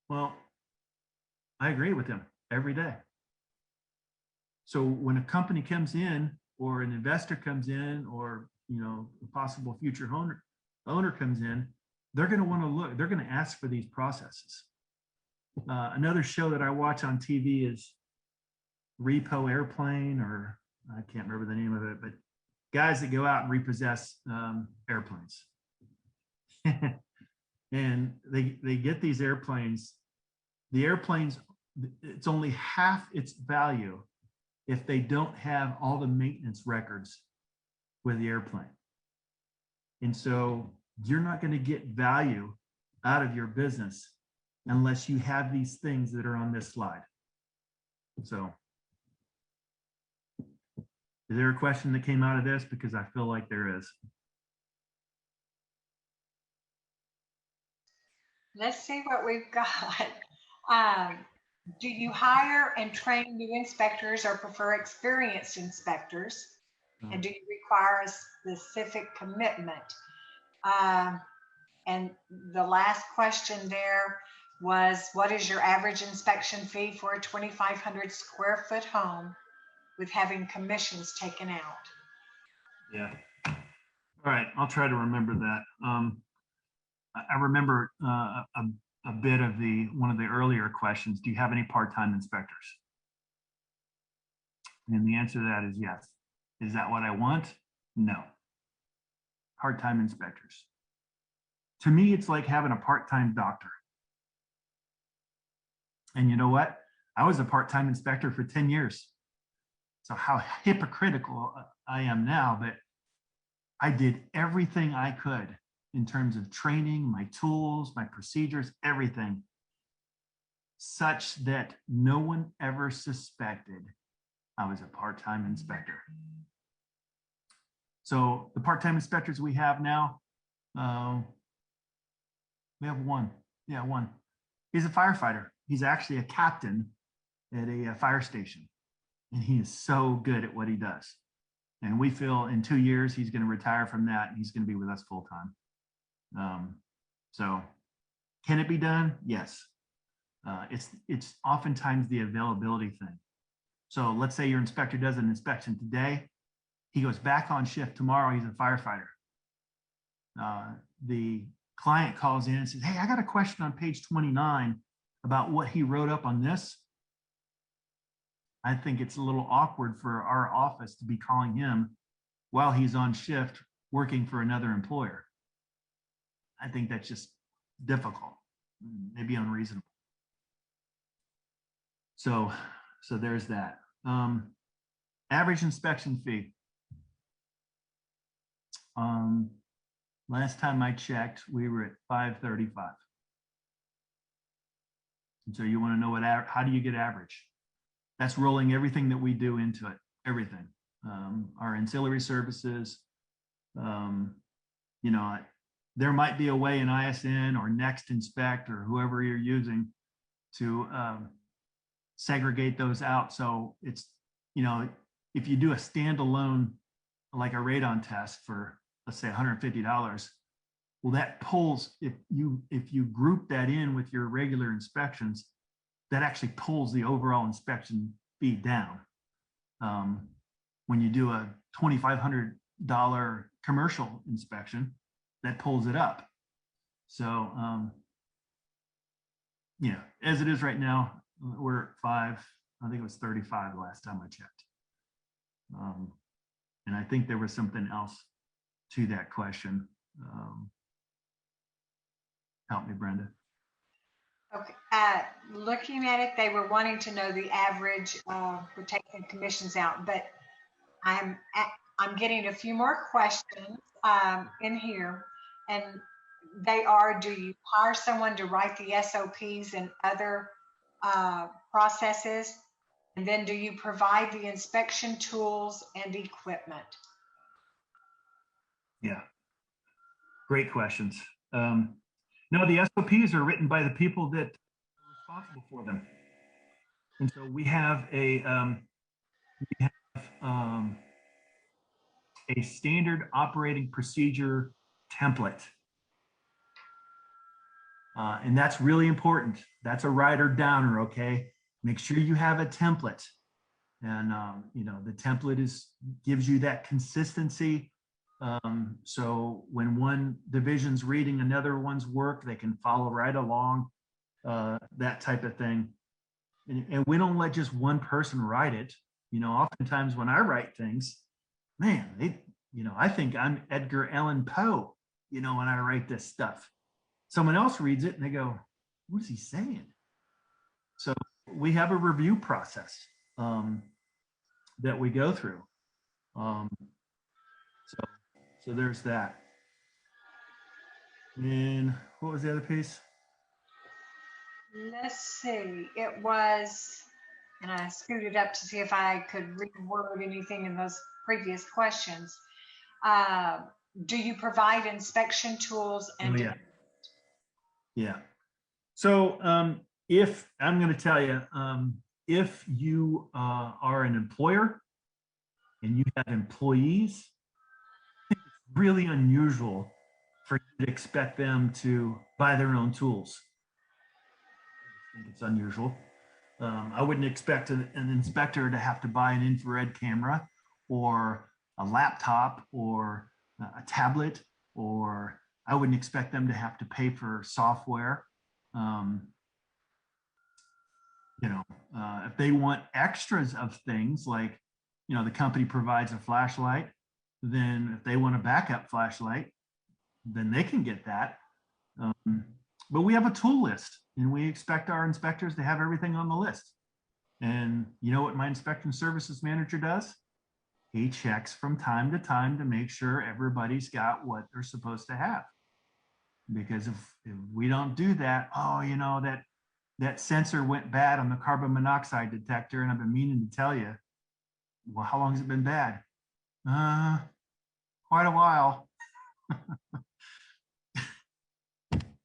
Well, I agree with him every day. So when a company comes in, or an investor comes in, or a possible future owner comes in, they're going to want to look. They're going to ask for these processes. Another show that I watch on TV is Repo Airplane, or I can't remember the name of it, but guys that go out and repossess airplanes. And they get these airplanes. The airplanes, it's only half its value if they don't have all the maintenance records with the airplane. And so you're not going to get value out of your business unless you have these things that are on this slide. So is there a question that came out of this? Because I feel like there is. Let's see what we've got. Do you hire and train new inspectors or prefer experienced inspectors? And do you require a specific commitment? And the last question there was, what is your average inspection fee for a 2,500 square foot home with having commissions taken out? Yeah. All right. I'll try to remember that. I remember a bit of one of the earlier questions. Do you have any part-time inspectors? And the answer to that is yes. Is that what I want? No. Part-time inspectors. To me, it's like having a part-time doctor. And you know what? I was a part-time inspector for 10 years. So how hypocritical I am now, but I did everything I could in terms of training, my tools, my procedures, everything, such that no one ever suspected I was a part-time inspector. So the part-time inspectors we have now, we have one. Yeah, one. He's a firefighter. He's actually a captain at a fire station. And he is so good at what he does. And we feel in 2 years, he's going to retire from that and he's going to be with us full time. So can it be done? Yes. It's oftentimes the availability thing. So let's say your inspector does an inspection today. He goes back on shift tomorrow. He's a firefighter. The client calls in and says, hey, I got a question on page 29 about what he wrote up on this. I think it's a little awkward for our office to be calling him while he's on shift working for another employer. I think that's just difficult, maybe unreasonable. So there's that. Average inspection fee. Last time I checked, we were at $535. And so you want to know how do you get average? That's rolling everything that we do into it, everything. our ancillary services. You know, there might be a way in ISN or Next Inspect or whoever you're using to segregate those out. So it's, you know, if you do a standalone, like a radon test for, let's say $150, well, that pulls, if you group that in with your regular inspections, that actually pulls the overall inspection fee down. When you do a $2,500 commercial inspection, that pulls it up. So, yeah, as it is right now, we're at 5. I think it was 35 the last time I checked. And I think there was something else to that question. Help me, Brenda. Okay, looking at it, they were wanting to know the average for taking commissions out, but I'm getting a few more questions in here, and they are: do you hire someone to write the SOPs and other processes? And then do you provide the inspection tools and equipment? Yeah, great questions. No, the SOPs are written by the people that are responsible for them. And so we have a standard operating procedure template. And that's really important. That's a rider downer, okay? Make sure you have a template. And, you know, the template gives you that consistency. So when one division's reading another one's work, they can follow right along, that type of thing. And we don't let just one person write it. You know, oftentimes when I write things, man, you know, I think I'm Edgar Allan Poe, you know, when I write this stuff. Someone else reads it and they go, what is he saying? So we have a review process that we go through. So there's that. And what was the other piece? Let's see. It was, and I scooted up to see if I could reword anything in those previous questions. Do you provide inspection tools and? Oh, yeah. Yeah. So if I'm going to tell you, if you are an employer and you have employees, it's really unusual for you to expect them to buy their own tools. I think it's unusual. I wouldn't expect an inspector to have to buy an infrared camera or a laptop or a tablet, or I wouldn't expect them to have to pay for software. You know, if they want extras of things like, you know, the company provides a flashlight, then if they want a backup flashlight, then they can get that. But we have a tool list and we expect our inspectors to have everything on the list. And you know what my inspection services manager does? He checks from time to time to make sure everybody's got what they're supposed to have. Because if we don't do that, oh, you know, that sensor went bad on the carbon monoxide detector, and I've been meaning to tell you. Well, how long has it been bad? Quite a while.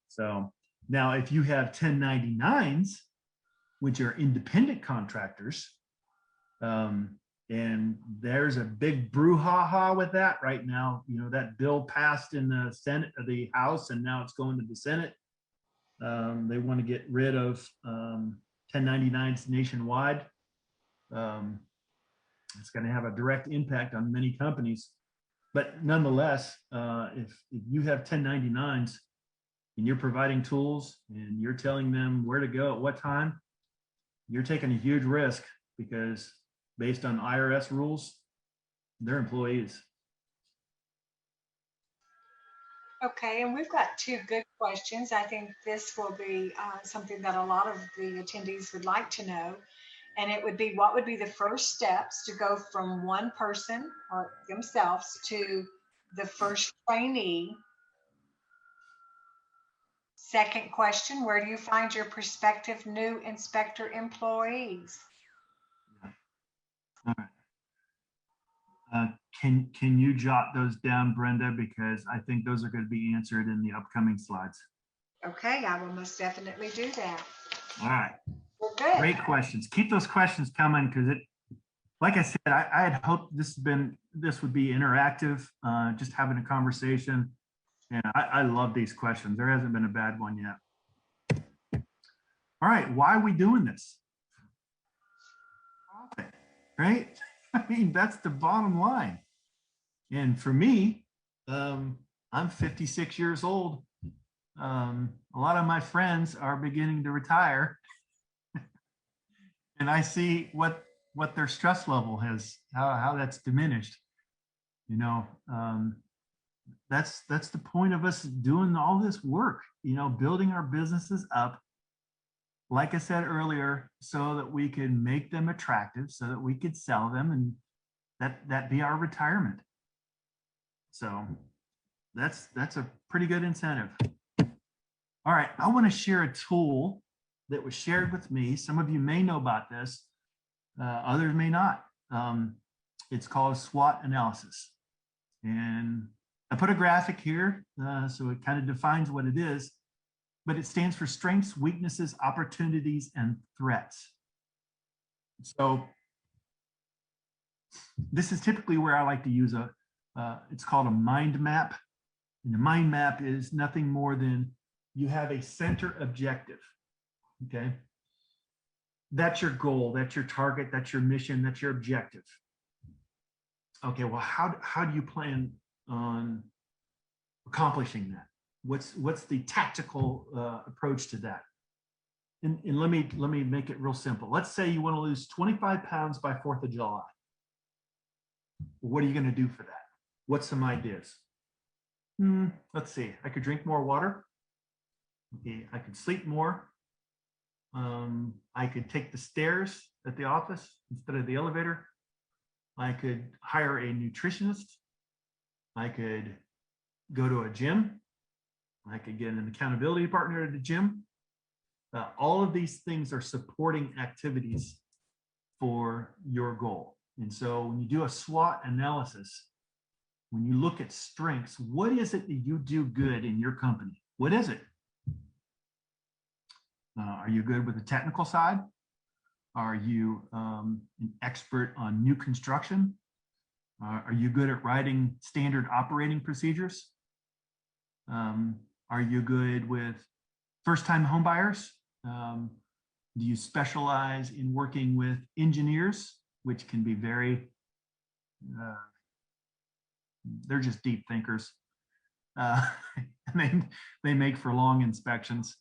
So now if you have 1099s, which are independent contractors, and there's a big brouhaha with that right now. You know, that bill passed in the Senate, or the House, and now it's going to the Senate. They want to get rid of 1099s nationwide. It's going to have a direct impact on many companies. But nonetheless, if you have 1099s and you're providing tools and you're telling them where to go at what time, you're taking a huge risk, because based on IRS rules, they're employees. Okay, and we've got 2 good questions. I think this will be something that a lot of the attendees would like to know. And it would be, what would be the first steps to go from one person or themselves to the first trainee? Second question, where do you find your prospective new inspector employees? All right. Can you jot those down, Brenda? Because I think those are going to be answered in the upcoming slides. Okay, I will most definitely do that. All right. Well, good. Great questions. Keep those questions coming because like I said, I had hoped this would be interactive, just having a conversation. And I love these questions. There hasn't been a bad one yet. All right, why are we doing this? Right? I mean, that's the bottom line. And for me, I'm 56 years old. A lot of my friends are beginning to retire. And I see what their stress level has, how that's diminished. You know, that's the point of us doing all this work, you know, building our businesses up, like I said earlier, so that we can make them attractive, so that we could sell them, and that be our retirement. So that's a pretty good incentive. All right, I want to share a tool that was shared with me. Some of you may know about this, others may not. It's called SWOT analysis. And I put a graphic here, so it kind of defines what it is, but it stands for strengths, weaknesses, opportunities, and threats. So this is typically where I like to use it's called a mind map. And a mind map is nothing more than you have a center objective, okay? That's your goal, that's your target, that's your mission, that's your objective. Okay, well, how do you plan on accomplishing that? What's the tactical approach to that? And let me make it real simple. Let's say you want to lose 25 pounds by 4th of July. What are you going to do for that? What's some ideas? Let's see. I could drink more water. Okay, I could sleep more. I could take the stairs at the office instead of the elevator. I could hire a nutritionist. I could go to a gym. I could get an accountability partner at the gym. All of these things are supporting activities for your goal. And so when you do a SWOT analysis, when you look at strengths, what is it that you do good in your company? What is it? Are you good with the technical side? Are you an expert on new construction? Are you good at writing standard operating procedures? Are you good with first-time homebuyers? Do you specialize in working with engineers, which can be very, they're just deep thinkers. And they make for long inspections.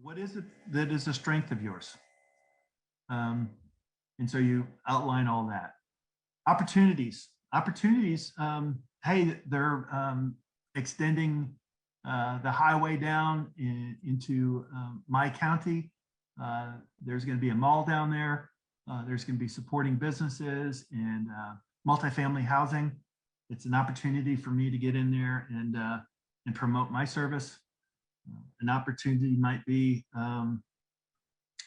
What is it that is a strength of yours? And so you outline all that. Opportunities, hey, they're extending the highway down into my county. There's going to be a mall down there. There's going to be supporting businesses and multifamily housing. It's an opportunity for me to get in there and promote my service. An opportunity might be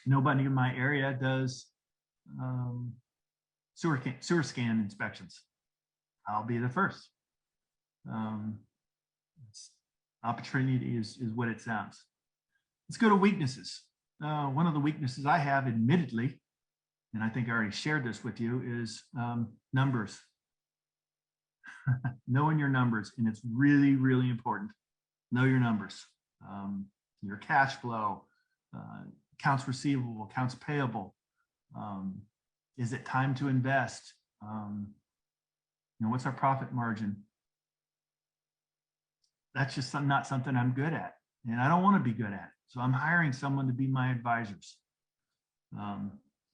nobody in my area does sewer scan inspections. I'll be the first. Opportunity is what it sounds. Let's go to weaknesses. One of the weaknesses I have, admittedly, and I think I already shared this with you, is numbers. Knowing your numbers, and it's really, really important. Know your numbers. Your cash flow, accounts receivable, accounts payable. Is it time to invest? What's our profit margin? That's just not something I'm good at, and I don't want to be good at. So I'm hiring someone to be my advisors.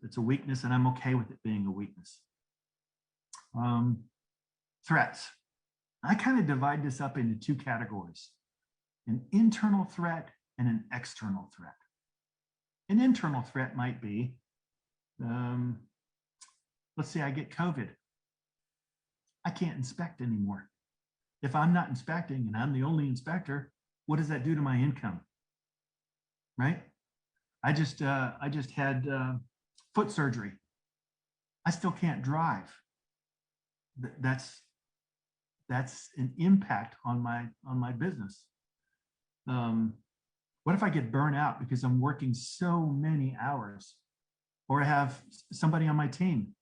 It's a weakness, and I'm okay with it being a weakness. Threats. I kind of divide this up into two categories: an internal threat and an external threat. An internal threat might be, let's say I get COVID. I can't inspect anymore. If I'm not inspecting and I'm the only inspector, what does that do to my income? Right? I just had foot surgery. I still can't drive. That's an impact on my business. What if I get burnt out because I'm working so many hours, or I have somebody on my team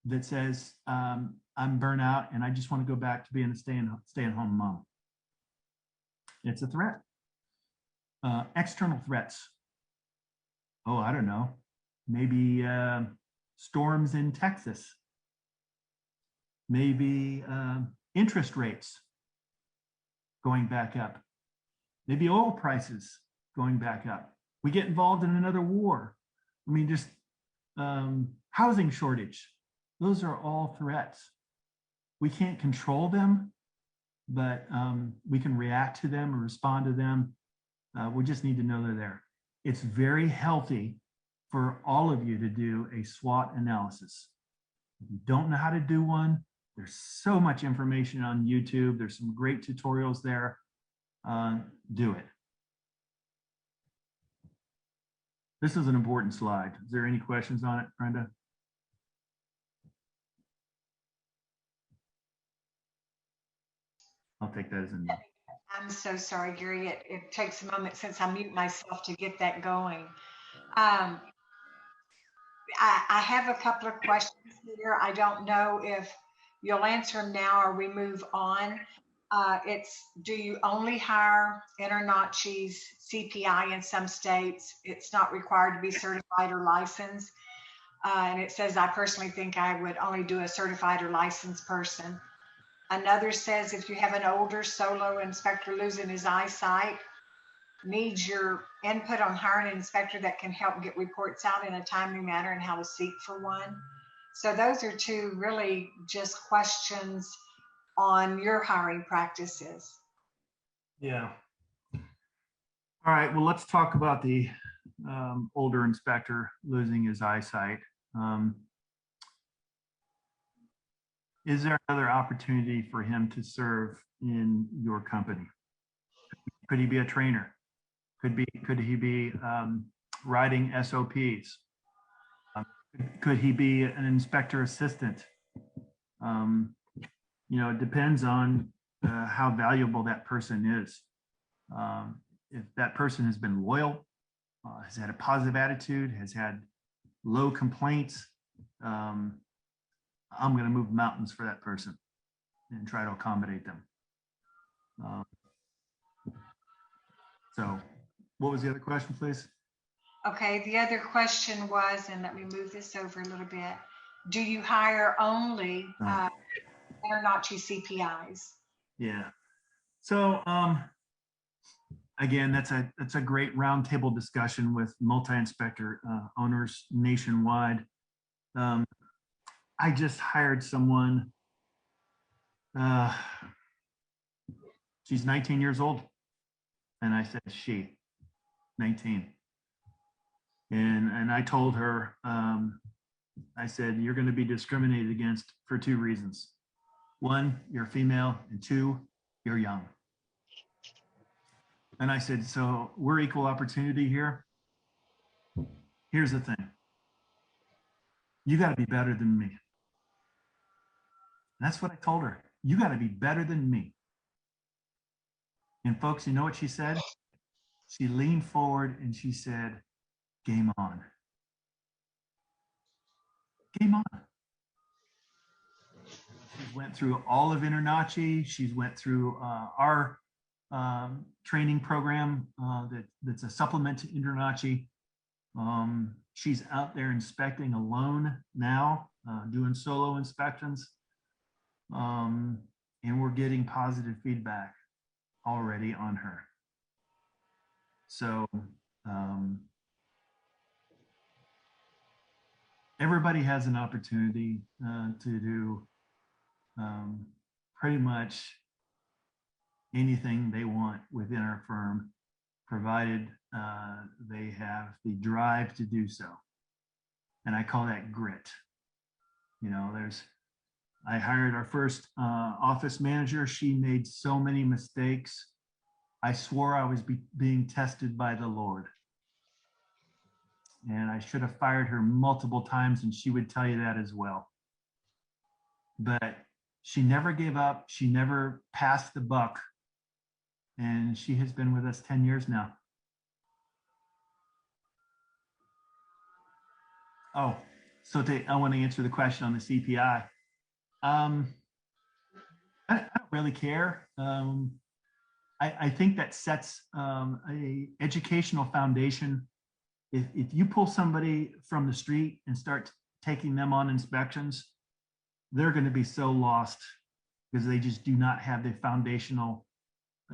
that says, I'm burnt out and I just want to go back to being a stay-at-home mom? It's a threat. External threats. Oh, I don't know. Maybe storms in Texas. Maybe interest rates going back up. Maybe oil prices going back up. We get involved in another war. I mean, just housing shortage. Those are all threats. We can't control them, but we can react to them or respond to them. We just need to know they're there. It's very healthy for all of you to do a SWOT analysis. If you don't know how to do one, there's so much information on YouTube. There's some great tutorials there. Do it. This is an important slide. Is there any questions on it, Brenda? I'll take that as a no. I'm so sorry, Gary. It takes a moment since I mute myself to get that going. I have a couple of questions here. I don't know if you'll answer them now or we move on. It's, do you only hire InterNACHI's CPI in some states? It's not required to be certified or licensed. And it says, I personally think I would only do a certified or licensed person. Another says, if you have an older solo inspector losing his eyesight, needs your input on hiring an inspector that can help get reports out in a timely manner and how to seek for one. So those are two really just questions on your hiring practices. Yeah. All right, well, let's talk about the older inspector losing his eyesight. Is there another opportunity for him to serve in your company? Could he be a trainer? Could he be writing SOPs? Could he be an inspector assistant? You know, it depends on how valuable that person is. If that person has been loyal, has had a positive attitude, has had low complaints, I'm going to move mountains for that person and try to accommodate them. So what was the other question, please? Okay, the other question was, and let me move this over a little bit. Do you hire only InterNACHI CPIs? Yeah. So again, that's a great roundtable discussion with multi-inspector owners nationwide. I just hired someone. She's 19 years old, and I said she, 19, and I told her, I said, you're going to be discriminated against for two reasons. One, you're female, and two, you're young. And I said, so we're equal opportunity here. Here's the thing. You got to be better than me. And that's what I told her. You got to be better than me. And folks, you know what she said? She leaned forward and she said, game on. Game on. She went through all of InterNACHI. She's went through our training program that's a supplement to InterNACHI. She's out there inspecting alone now, doing solo inspections. And we're getting positive feedback already on her. So everybody has an opportunity to do pretty much anything they want within our firm, provided they have the drive to do so. And I call that grit. You know, I hired our first office manager. She made so many mistakes. I swore I was being tested by the Lord. and I should have fired her multiple times, and she would tell you that as well. But she never gave up. She never passed the buck. And she has been with us 10 years now. Oh, so I want to answer the question on the CPI. I don't really care. I think that sets a educational foundation. If you pull somebody from the street and start taking them on inspections, they're going to be so lost because they just do not have the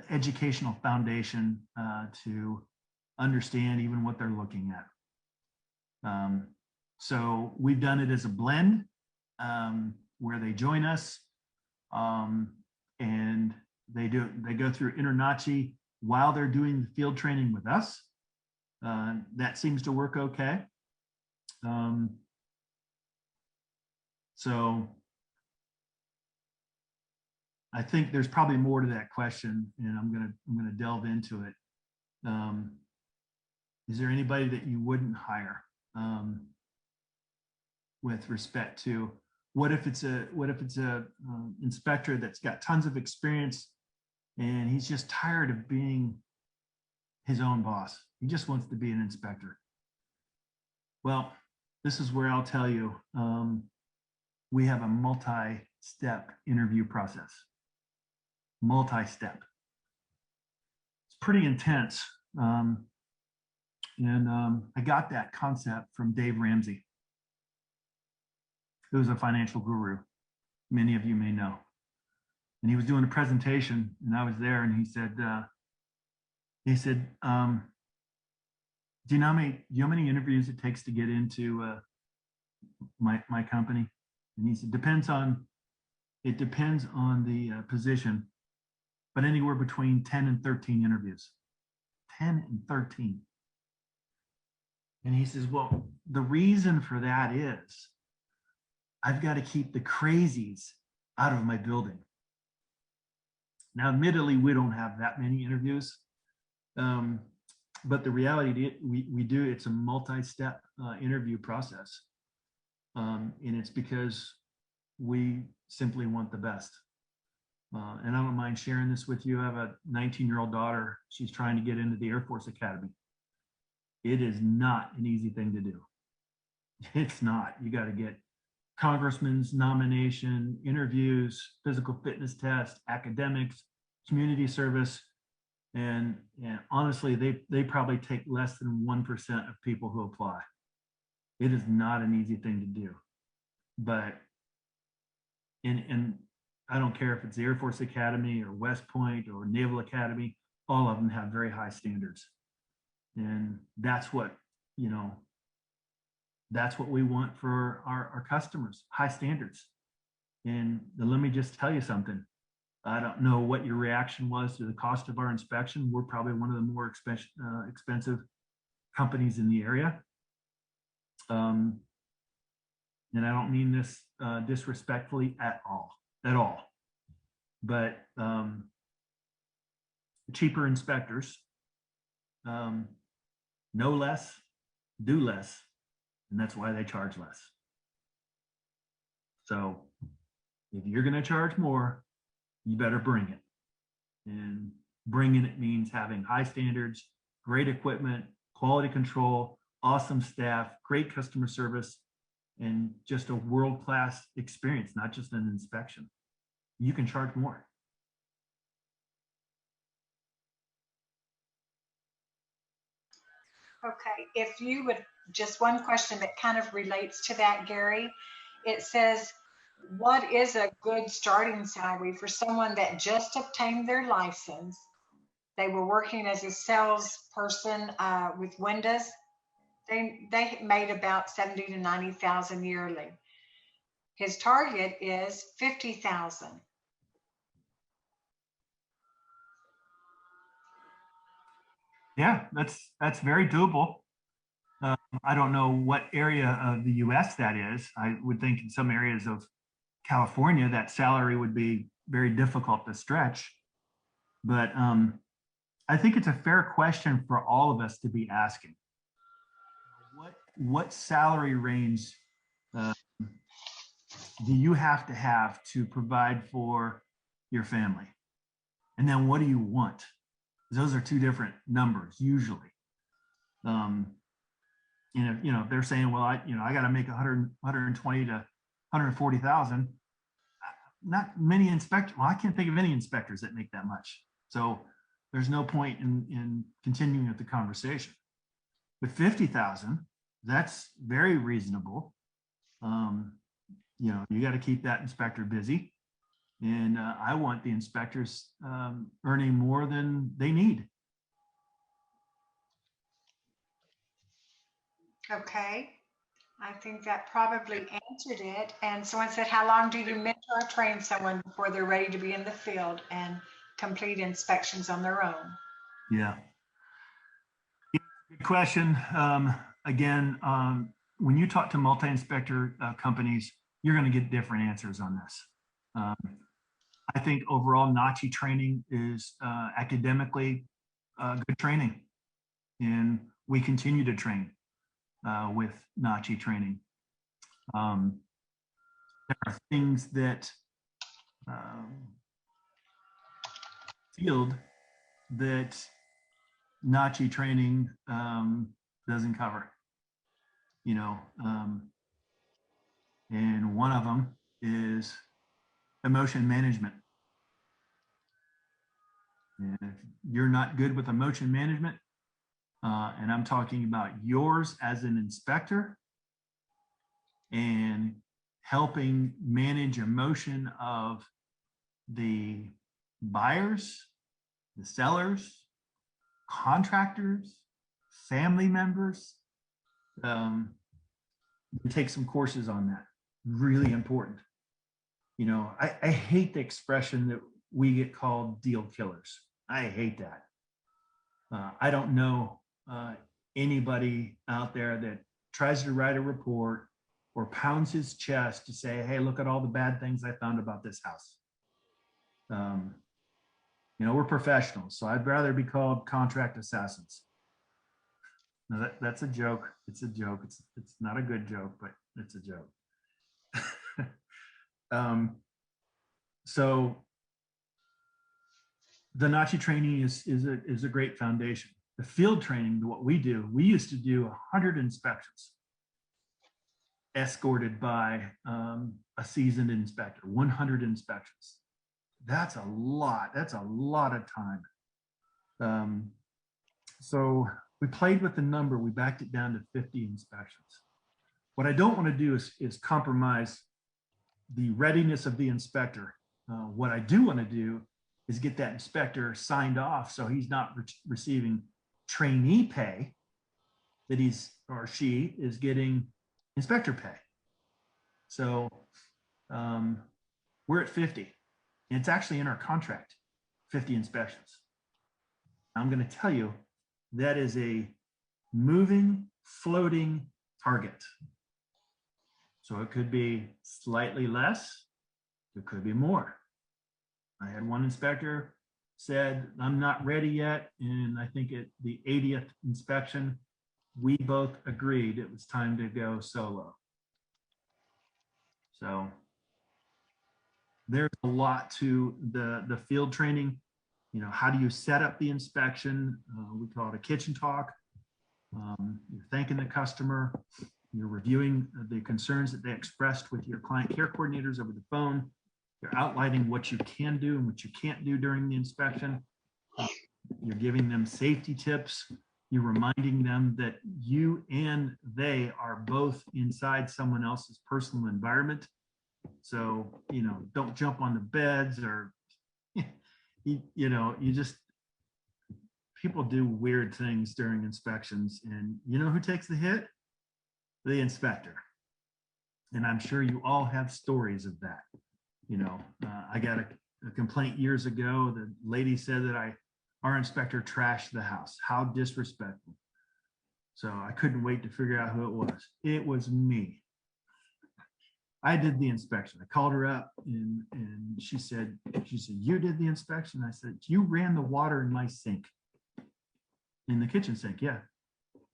educational foundation to understand even what they're looking at. So we've done it as a blend where they join us and they go through InterNACHI while they're doing the field training with us. That seems to work okay. So I think there's probably more to that question, and I'm gonna delve into it. Is there anybody that you wouldn't hire with respect to what if it's a inspector that's got tons of experience and he's just tired of being his own boss? He just wants to be an inspector. Well, this is where I'll tell you, we have a multi-step interview process. Multi-step. It's pretty intense. I got that concept from Dave Ramsey, who's a financial guru. Many of you may know. And he was doing a presentation and I was there, and he said, do you know how many interviews it takes to get into my company? And he said, it depends on the position, but anywhere between 10 and 13 interviews. 10 and 13. And he says, well, the reason for that is I've got to keep the crazies out of my building. Now, admittedly, we don't have that many interviews, but the reality we do, it's a multi-step interview process. And it's because we simply want the best. And I don't mind sharing this with you. I have a 19-year-old daughter. She's trying to get into the Air Force Academy. It is not an easy thing to do. It's not. You got to get congressman's nomination, interviews, physical fitness test, academics, community service. And honestly, they probably take less than 1% of people who apply. It is not an easy thing to do. But and I don't care if it's the Air Force Academy or West Point or Naval Academy, all of them have very high standards. And that's what, that's what we want for our customers, high standards. And let me just tell you something. I don't know what your reaction was to the cost of our inspection. We're probably one of the more expensive companies in the area. And I don't mean this disrespectfully at all. But cheaper inspectors know less, do less, and that's why they charge less. So if you're going to charge more, you better bring it. And bringing it means having high standards, great equipment, quality control, awesome staff, great customer service, and just a world-class experience, not just an inspection. You can charge more. Okay, if you would, just one question that kind of relates to that, Gary. It says, what is a good starting salary for someone that just obtained their license? They were working as a salesperson with windows. They made about 70 to 90,000 yearly. His target is 50,000. Yeah, that's very doable. I don't know what area of the US that is. I would think in some areas of California, that salary would be very difficult to stretch. But I think it's a fair question for all of us to be asking. what salary range do you have to provide for your family? And then what do you want? Those are two different numbers usually. They're saying, well, I got to make 120 to 140,000. Not many inspectors. Well, I can't think of any inspectors that make that much. So there's no point in continuing with the conversation. With 50,000, that's very reasonable. You got to keep that inspector busy. And I want the inspectors earning more than they need. Okay, I think that probably answered it. And someone said, how long do you mentor or train someone before they're ready to be in the field and complete inspections on their own? Yeah. Good question. Again, when you talk to multi-inspector companies, you're going to get different answers on this. I think overall NACHI training is academically good training, and we continue to train with NACHI training. There are things that field that NACHI training doesn't cover, and one of them is emotion management. And if you're not good with emotion management, and I'm talking about yours as an inspector and helping manage emotion of the buyers, the sellers, contractors, family members, take some courses on that. Really important. I hate the expression that we get called deal killers. I hate that. I don't know anybody out there that tries to write a report or pounds his chest to say, hey, look at all the bad things I found about this house. We're professionals, so I'd rather be called contract assassins. Now that's a joke. It's a joke. It's not a good joke, but it's a joke. So the NACHI training is a great foundation. The field training, what we do, we used to do 100 inspections escorted by a seasoned inspector, 100 inspections. That's a lot. That's a lot of time. So we played with the number. We backed it down to 50 inspections. What I don't want to do is compromise the readiness of the inspector. What I do want to do is get that inspector signed off so he's not receiving trainee pay, that he's or she is getting inspector pay. So we're at 50. And it's actually in our contract, 50 inspections. I'm going to tell you that is a moving, floating target. So it could be slightly less, it could be more. I had one inspector said, I'm not ready yet. And I think at the 80th inspection, we both agreed it was time to go solo. So there's a lot to the field training. How do you set up the inspection? We call it a kitchen talk. You're thanking the customer. You're reviewing the concerns that they expressed with your client care coordinators over the phone. You're outlining what you can do and what you can't do during the inspection. You're giving them safety tips. You're reminding them that you and they are both inside someone else's personal environment. So, don't jump on the beds or, people do weird things during inspections, and who takes the hit? The inspector. And I'm sure you all have stories of that. I got a complaint years ago. The lady said that our inspector trashed the house. How disrespectful. So I couldn't wait to figure out who it was. It was me. I did the inspection. I called her up and she said, you did the inspection? I said, you ran the water in my sink. In the kitchen sink, yeah.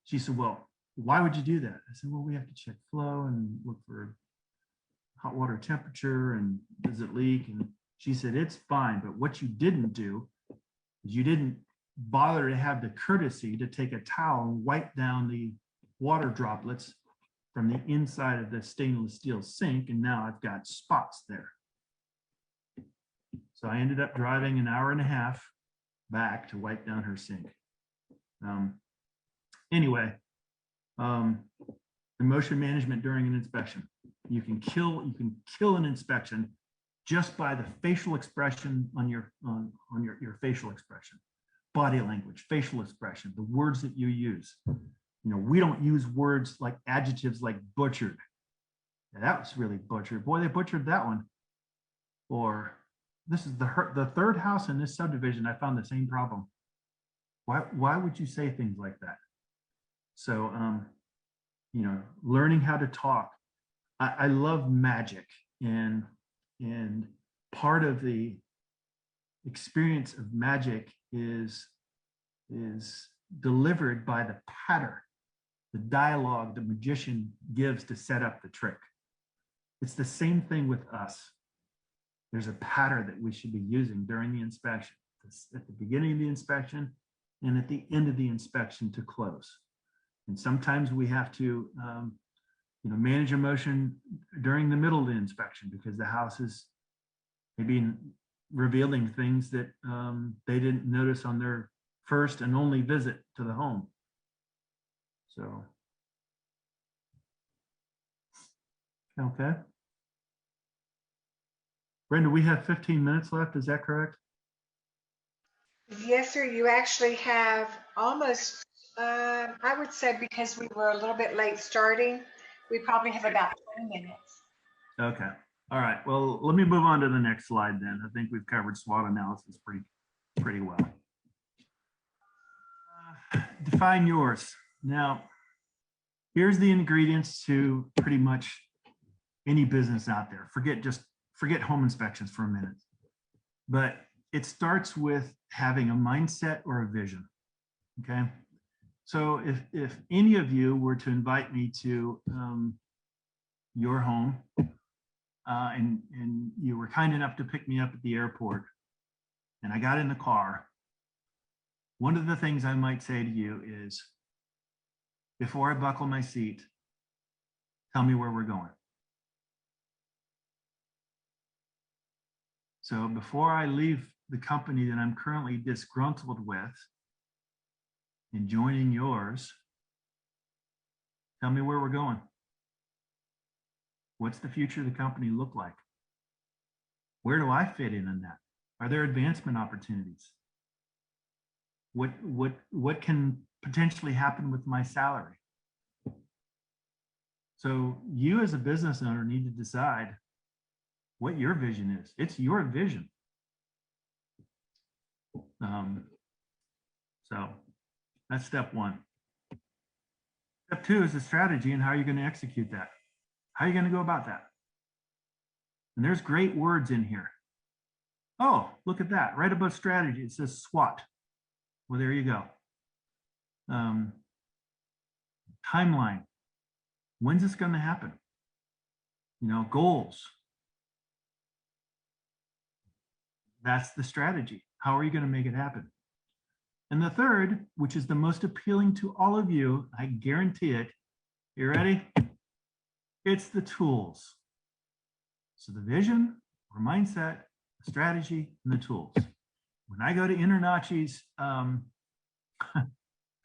She said, well, why would you do that? I said, well, we have to check flow and look for hot water temperature and does it leak? And she said, it's fine. But what you didn't do is you didn't bother to have the courtesy to take a towel and wipe down the water droplets from the inside of the stainless steel sink. And now I've got spots there. So I ended up driving an hour and a half back to wipe down her sink. Anyway, emotion management during an inspection. You can kill an inspection just by the facial expression on your facial expression, body language, facial expression, the words that you use. We don't use words like adjectives like butchered. Yeah, that was really butchered. Boy, they butchered that one. Or this is the third house in this subdivision. I found the same problem. Why would you say things like that? So, learning how to talk. I love magic, and part of the experience of magic is delivered by the pattern, the dialogue the magician gives to set up the trick. It's the same thing with us. There's a pattern that we should be using during the inspection, at the beginning of the inspection and at the end of the inspection to close. And sometimes we have to manage emotion during the middle of the inspection because the house is maybe revealing things that they didn't notice on their first and only visit to the home. So, okay. Brenda, we have 15 minutes left. Is that correct? Yes, sir. You actually have almost, I would say, because we were a little bit late starting, we probably have about 20 minutes. Okay. All right. Well, let me move on to the next slide then. I think we've covered SWOT analysis pretty well. Define yours. Now, here's the ingredients to pretty much any business out there. Forget home inspections for a minute. But it starts with having a mindset or a vision. Okay. So if any of you were to invite me to your home and you were kind enough to pick me up at the airport and I got in the car, one of the things I might say to you is, before I buckle my seat, tell me where we're going. So before I leave the company that I'm currently disgruntled with and joining yours, tell me where we're going. What's the future of the company look like? Where do I fit in on that? Are there advancement opportunities? What can potentially happen with my salary? So you as a business owner need to decide what your vision is. It's your vision. So that's step one. Step two is the strategy and how you're going to execute that. How are you going to go about that? And there's great words in here. Oh, look at that. Right above strategy, it says SWOT. Well, there you go. Timeline. When's this going to happen? Goals. That's the strategy. How are you going to make it happen? And the third, which is the most appealing to all of you, I guarantee it. You ready? It's the tools. So the vision or mindset, the strategy, and the tools. When I go to InterNACHI's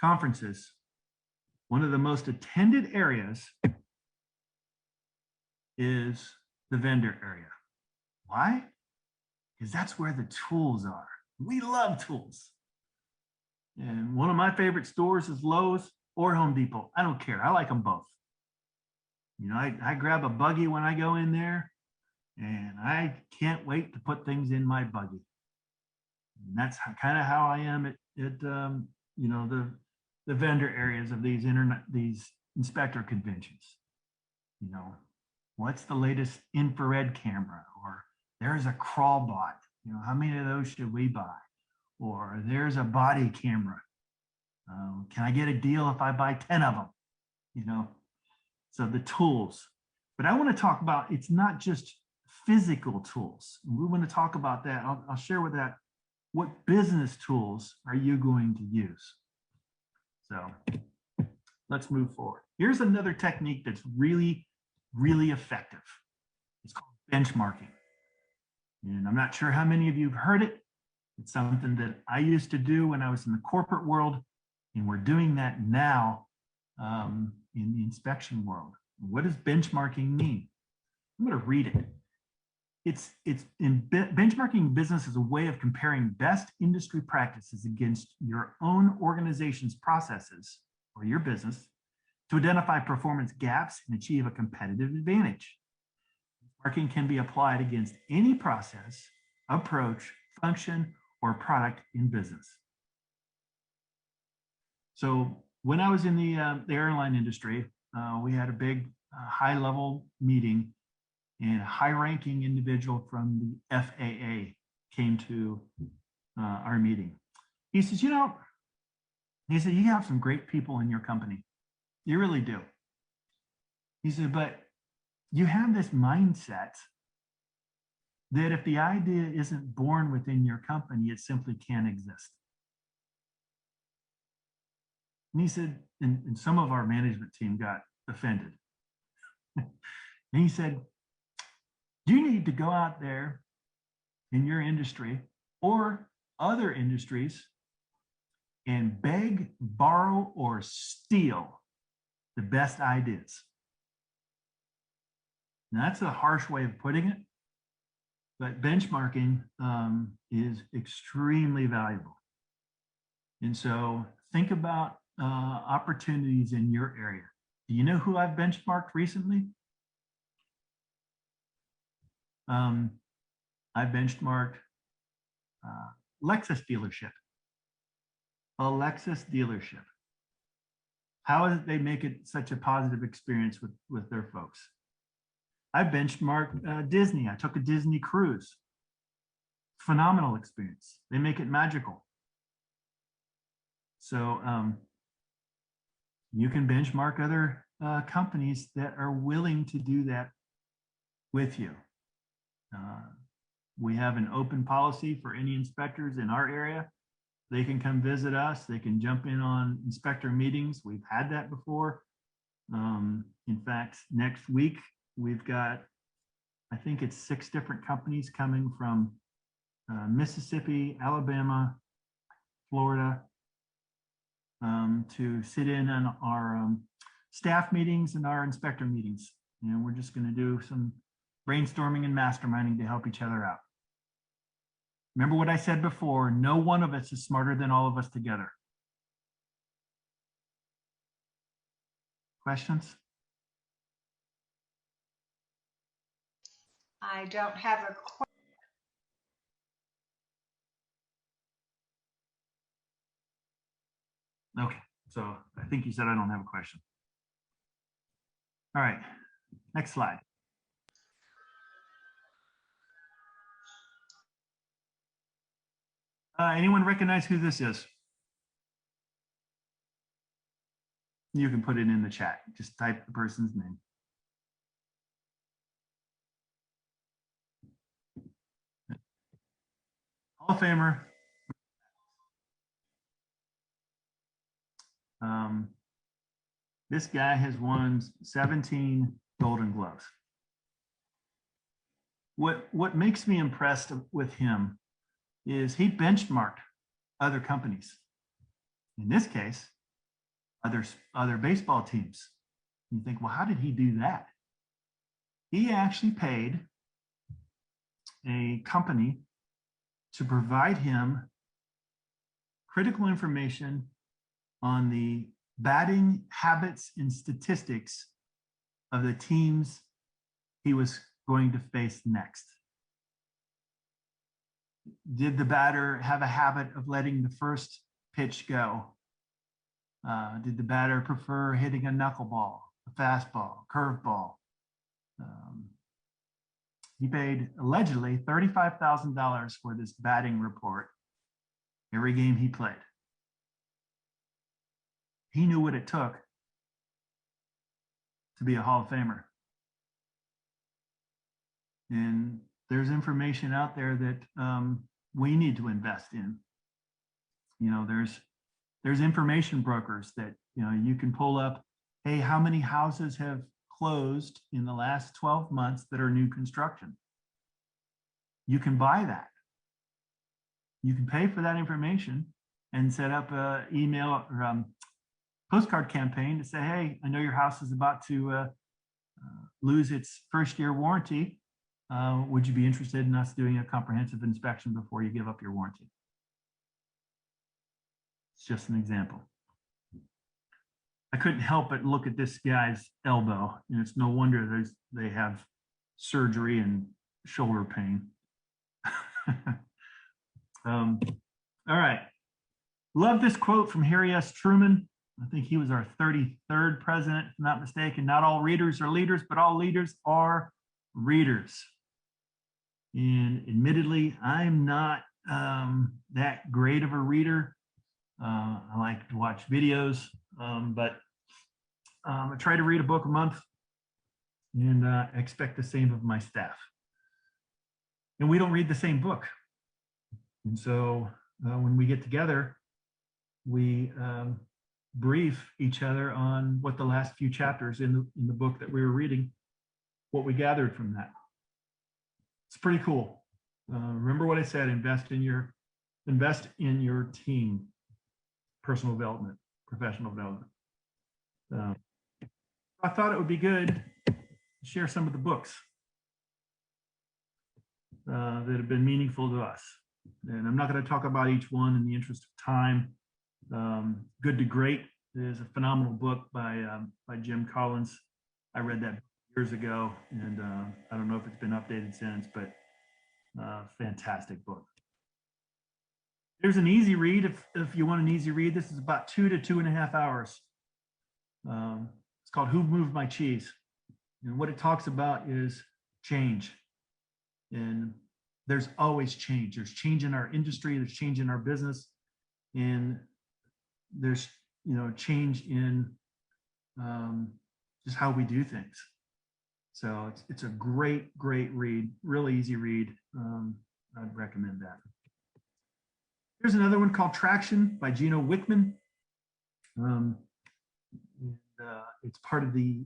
conferences, one of the most attended areas is the vendor area. Why? Because that's where the tools are. We love tools. And one of my favorite stores is Lowe's or Home Depot. I don't care. I like them both. I grab a buggy when I go in there, and I can't wait to put things in my buggy. And that's kind of how I am at the vendor areas of these inspector conventions. What's the latest infrared camera? Or there's a crawl bot. How many of those should we buy? Or there's a body camera. Can I get a deal if I buy 10 of them? So the tools. But I want to talk about, it's not just physical tools. We want to talk about that. I'll share with that. What business tools are you going to use? So let's move forward. Here's another technique that's really, really effective. It's called benchmarking. And I'm not sure how many of you have heard it. It's something that I used to do when I was in the corporate world, and we're doing that now in the inspection world. What does benchmarking mean? I'm going to read it. Benchmarking business is a way of comparing best industry practices against your own organization's processes or your business to identify performance gaps and achieve a competitive advantage. Benchmarking can be applied against any process, approach, function, or product in business. So when I was in the airline industry, we had a big high-level meeting, and a high-ranking individual from the FAA came to our meeting. He says, you have some great people in your company. You really do. He said, but you have this mindset that if the idea isn't born within your company, it simply can't exist. And he said, and some of our management team got offended. And he said, you need to go out there in your industry or other industries and beg, borrow, or steal the best ideas. Now, that's a harsh way of putting it, but benchmarking is extremely valuable. And so think about opportunities in your area. Do you know who I've benchmarked recently? I benchmarked Lexus dealership. A Lexus dealership. How did they make it such a positive experience with their folks? I benchmarked Disney. I took a Disney cruise. Phenomenal experience. They make it magical. So you can benchmark other companies that are willing to do that with you. We have an open policy for any inspectors in our area. They can come visit us. They can jump in on inspector meetings. We've had that before. In fact, next week, we've got, I think it's 6 different companies coming from Mississippi, Alabama, Florida, to sit in on our staff meetings and our inspector meetings. And we're just going to do some brainstorming and masterminding to help each other out. Remember what I said before, no one of us is smarter than all of us together. Questions? I don't have a question. Okay, so I think you said I don't have a question. All right, next slide. Anyone recognize who this is? You can put it in the chat. Just type the person's name. Hall of Famer. This guy has won 17 Golden Gloves. What makes me impressed with him is he benchmarked other companies. In this case, other baseball teams. You think, well, how did he do that? He actually paid a company to provide him critical information on the batting habits and statistics of the teams he was going to face next. Did the batter have a habit of letting the first pitch go? Did the batter prefer hitting a knuckleball, a fastball, curveball? He paid allegedly $35,000 for this batting report every game he played. He knew what it took to be a Hall of Famer. And there's information out there that we need to invest in. You know, there's information brokers that, you know, you can pull up, hey, how many houses have closed in the last 12 months that are new construction? You can buy that. You can pay for that information and set up an email or postcard campaign to say, hey, I know your house is about to lose its first-year warranty. Would you be interested in us doing a comprehensive inspection before you give up your warranty? It's just an example. I couldn't help but look at this guy's elbow, and it's no wonder they have surgery and shoulder pain. All right. Love this quote from Harry S. Truman. I think he was our 33rd president, if I'm not mistaken. Not all readers are leaders, but all leaders are readers. And admittedly, I'm not that great of a reader. I like to watch videos, but I try to read a book a month, and expect the same of my staff. And we don't read the same book. And so when we get together, we brief each other on what the last few chapters in the book that we were reading, what we gathered from that. It's pretty cool. Remember what I said, invest in your team, personal development, professional development. I thought it would be good to share some of the books that have been meaningful to us. And I'm not going to talk about each one in the interest of time. Good to Great is a phenomenal book by Jim Collins. I read that years ago, and I don't know if it's been updated since, but fantastic book. There's an easy read if you want an easy read. This is about 2 to 2.5 hours. It's called Who Moved My Cheese? And what it talks about is change. And there's always change. There's change in our industry, there's change in our business, and there's, you know, change in just how we do things. So it's a great read, really easy read. I'd recommend that. Here's another one called Traction by Gino Wickman. It's part of the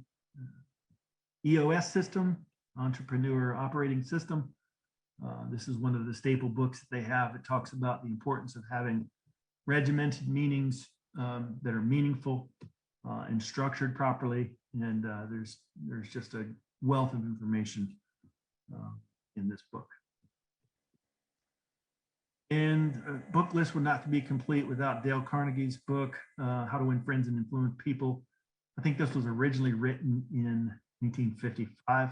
EOS system, Entrepreneur Operating System. This is one of the staple books that they have. It talks about the importance of having regimented meetings that are meaningful and structured properly. And there's just a wealth of information in this book. And a book list would not be complete without Dale Carnegie's book, How to Win Friends and Influence People. I think this was originally written in 1955.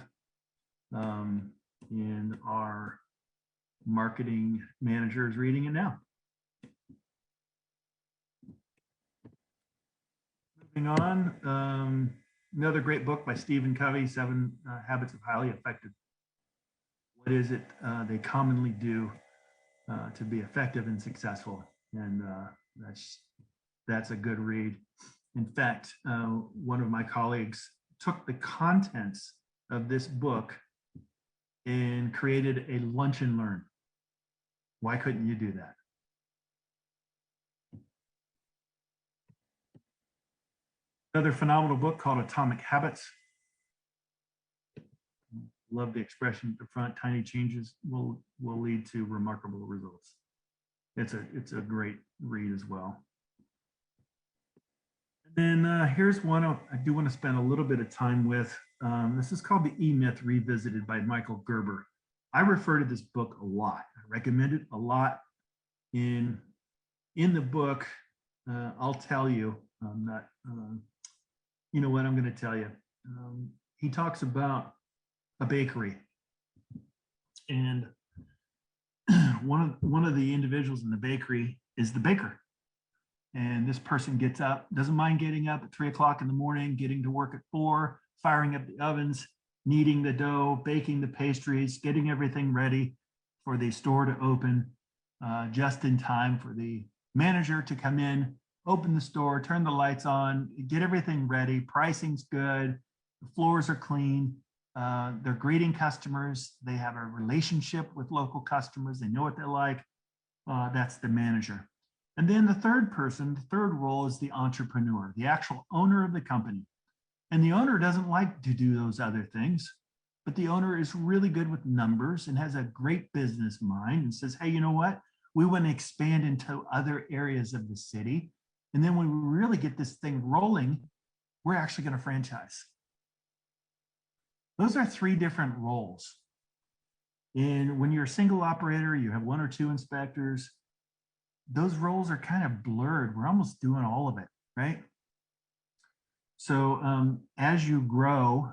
And our marketing manager is reading it now. Moving on, another great book by Stephen Covey, 7 Habits of Highly Effective. What is it they commonly do to be effective and successful? And that's a good read. In fact, one of my colleagues took the contents of this book and created a lunch and learn. Why couldn't you do that? Another phenomenal book called Atomic Habits. Love the expression at the front, tiny changes will lead to remarkable results. It's a great read as well. And then here's one I do want to spend a little bit of time with. This is called The E-Myth Revisited by Michael Gerber. I refer to this book a lot. I recommend it a lot. In the book, I'll tell you, I'm not, you know what I'm going to tell you. He talks about a bakery, and one of the individuals in the bakery is the baker. And this person gets up, doesn't mind getting up at 3 o'clock in the morning, getting to work at 4, firing up the ovens, kneading the dough, baking the pastries, getting everything ready for the store to open just in time for the manager to come in, open the store, turn the lights on, get everything ready, pricing's good, the floors are clean, they're greeting customers, they have a relationship with local customers, they know what they're like. That's the manager. And then the third person, the third role is the entrepreneur, the actual owner of the company. And the owner doesn't like to do those other things, but the owner is really good with numbers and has a great business mind and says, hey, you know what? We want to expand into other areas of the city. And then when we really get this thing rolling, we're actually going to franchise. Those are three different roles. And when you're a single operator, you have one or two inspectors, those roles are kind of blurred. We're almost doing all of it, right? So as you grow,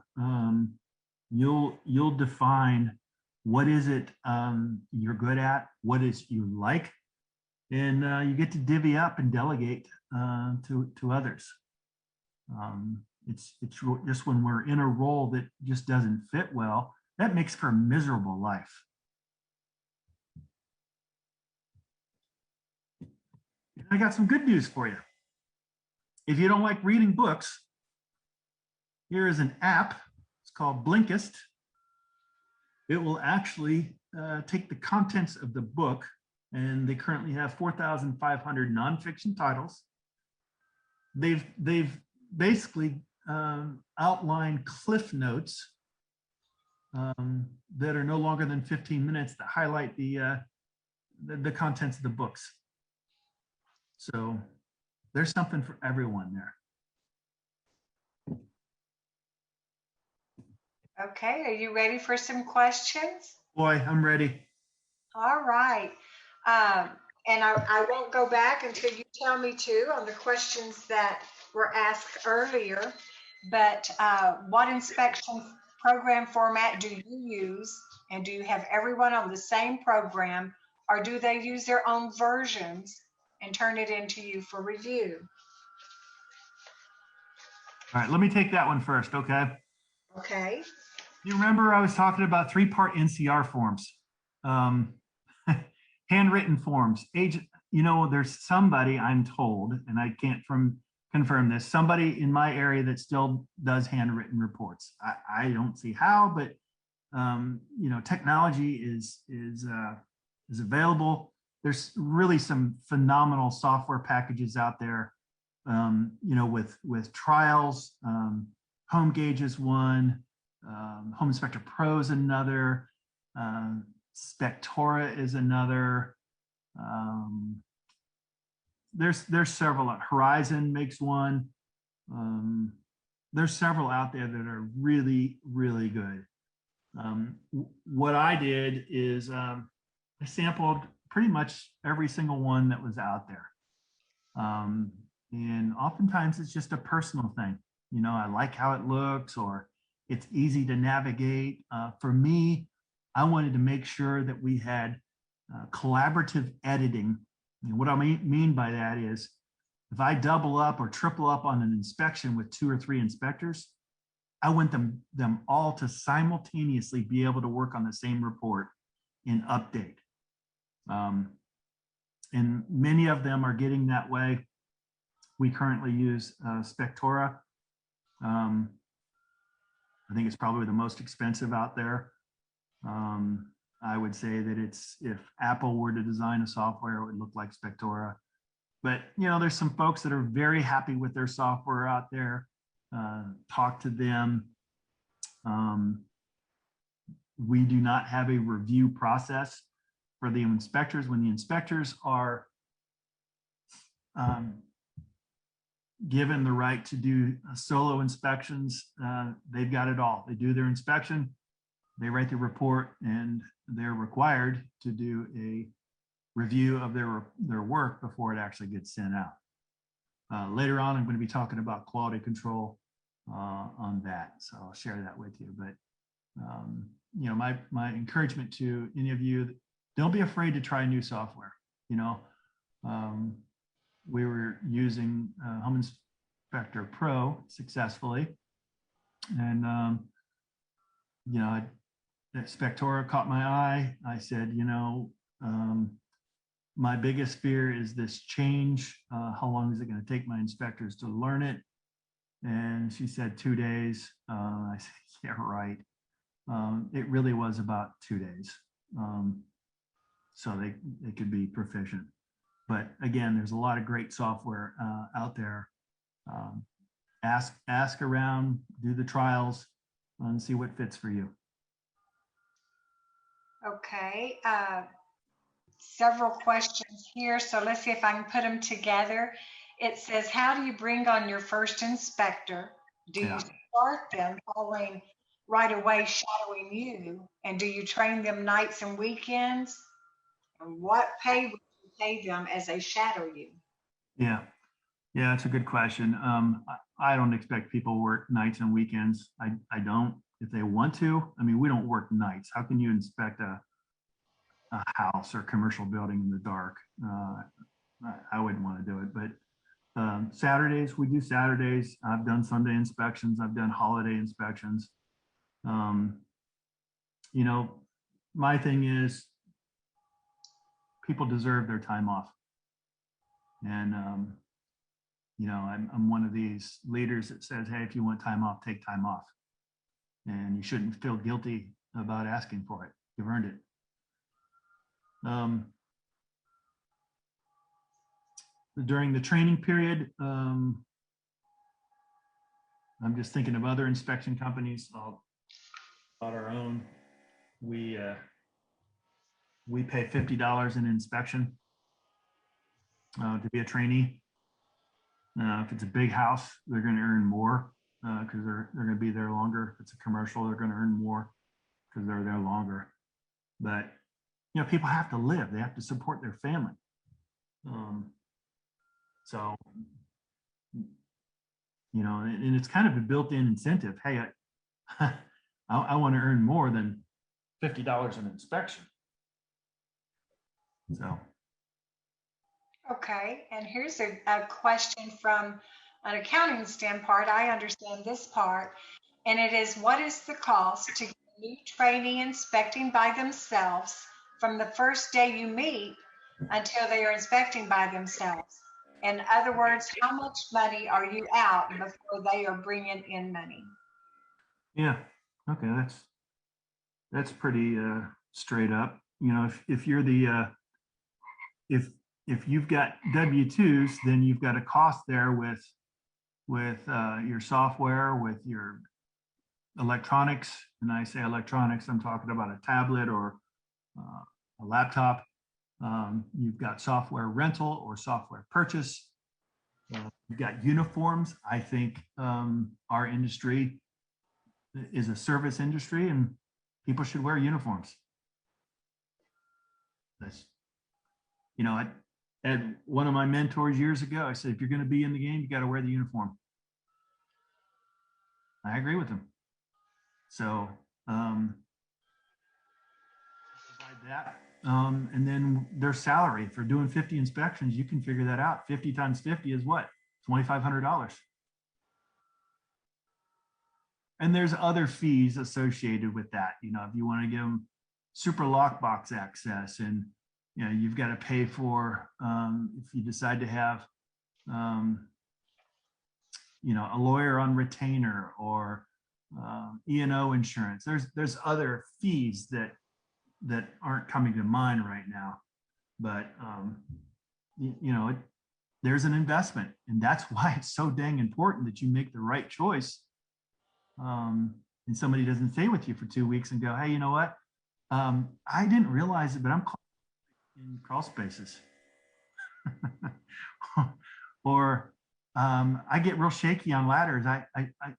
you'll define what is it you're good at, what is you like, and you get to divvy up and delegate to others. It's just when we're in a role that just doesn't fit well, that makes for a miserable life. And I got some good news for you. If you don't like reading books, here is an app. It's called Blinkist. It will actually take the contents of the book, and they currently have 4,500 nonfiction titles. They've basically outlined cliff notes that are no longer than 15 minutes that highlight the contents of the books. So there's something for everyone there. Okay, are you ready for some questions? Boy, I'm ready. All right. And I won't go back until you tell me to on the questions that were asked earlier. But what inspection program format do you use? And do you have everyone on the same program, or do they use their own versions and turn it into you for review? All right, let me take that one first, okay? Okay. You remember I was talking about three-part NCR forms, handwritten forms. There's somebody, I'm told, and I can't confirm this, somebody in my area that still does handwritten reports. I don't see how, but technology is available. There's really some phenomenal software packages out there, with trials. Home Gauge is one, Home Inspector Pro is another, Spectora is another. There's several. Horizon makes one. There's several out there that are really, really good. What I did is I sampled pretty much every single one that was out there. And oftentimes it's just a personal thing. I like how it looks, or it's easy to navigate. For me, I wanted to make sure that we had collaborative editing. And what I mean by that is, if I double up or triple up on an inspection with 2 or 3 inspectors, I want them all to simultaneously be able to work on the same report and update. And many of them are getting that way. We currently use Spectora. I think it's probably the most expensive out there. I would say that if Apple were to design a software, it would look like Spectora. But there's some folks that are very happy with their software out there. Talk to them. We do not have a review process for the inspectors. When the inspectors are given the right to do solo inspections, they've got it all. They do their inspection, they write the report, and they're required to do a review of their work before it actually gets sent out. Later on, I'm going to be talking about quality control on that, so I'll share that with you. But my encouragement to any of you, don't be afraid to try new software. We were using Home Inspector Pro successfully, and Spectora caught my eye. I said, my biggest fear is this change. How long is it going to take my inspectors to learn it? And she said 2 days. I said, yeah, right. It really was about 2 days. So they could be proficient. But again, there's a lot of great software out there. Ask around, do the trials, and see what fits for you. Okay. Several questions here. So let's see if I can put them together. It says, how do you bring on your first inspector? Do you start them following right away shadowing you? And do you train them nights and weekends? And what pay would you pay them as they shadow you? Yeah, that's a good question. I don't expect people to work nights and weekends. I don't. If they want to, I mean, we don't work nights. How can you inspect a house or commercial building in the dark? I wouldn't want to do it. But Saturdays, we do Saturdays. I've done Sunday inspections. I've done holiday inspections. You know, my thing is people deserve their time off. And, you know, I'm one of these leaders that says, hey, if you want time off, take time off. And you shouldn't feel guilty about asking for it. You've earned it. During the training period, I'm just thinking of other inspection companies, about our own. We pay $50 in inspection to be a trainee. If it's a big house, they're going to earn more because they're going to be there longer. If it's a commercial, they're going to earn more because they're there longer. But you know, people have to live; they have to support their family. So, you know, and it's kind of a built-in incentive. Hey, I want to earn more than $50 an inspection. So. Okay, and here's a question from an accounting standpoint. I understand this part, and it is, what is the cost to get a new trainee inspecting by themselves from the first day you meet until they are inspecting by themselves? In other words, how much money are you out before they are bringing in money? Yeah, okay, that's pretty straight up. You know, if you're the if you've got W-2s, then you've got a cost there with your software, with your electronics. And I say electronics, I'm talking about a tablet or a laptop. You've got software rental or software purchase. You've got uniforms. I think our industry is a service industry and people should wear uniforms. That's, you know, I had one of my mentors years ago, I said, if you're going to be in the game, you got to wear the uniform. I agree with him. So that, and then their salary for doing 50 inspections, you can figure that out. 50 times 50 is what? $2,500. And there's other fees associated with that. You know, if you want to give them super lockbox access, and you know, you've got to pay for if you decide to have you know, a lawyer on retainer or E&O insurance. There's other fees that aren't coming to mind right now, but you know, there's an investment, and that's why it's so dang important that you make the right choice. And somebody doesn't stay with you for 2 weeks and go, hey, you know what? I didn't realize it, but I'm in crawl spaces. Or I get real shaky on ladders. I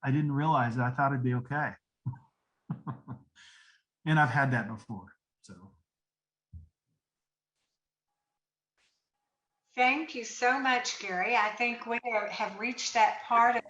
didn't realize that. I thought it'd be okay. And I've had that before. So. Thank you so much, Gary. I think we have reached that part of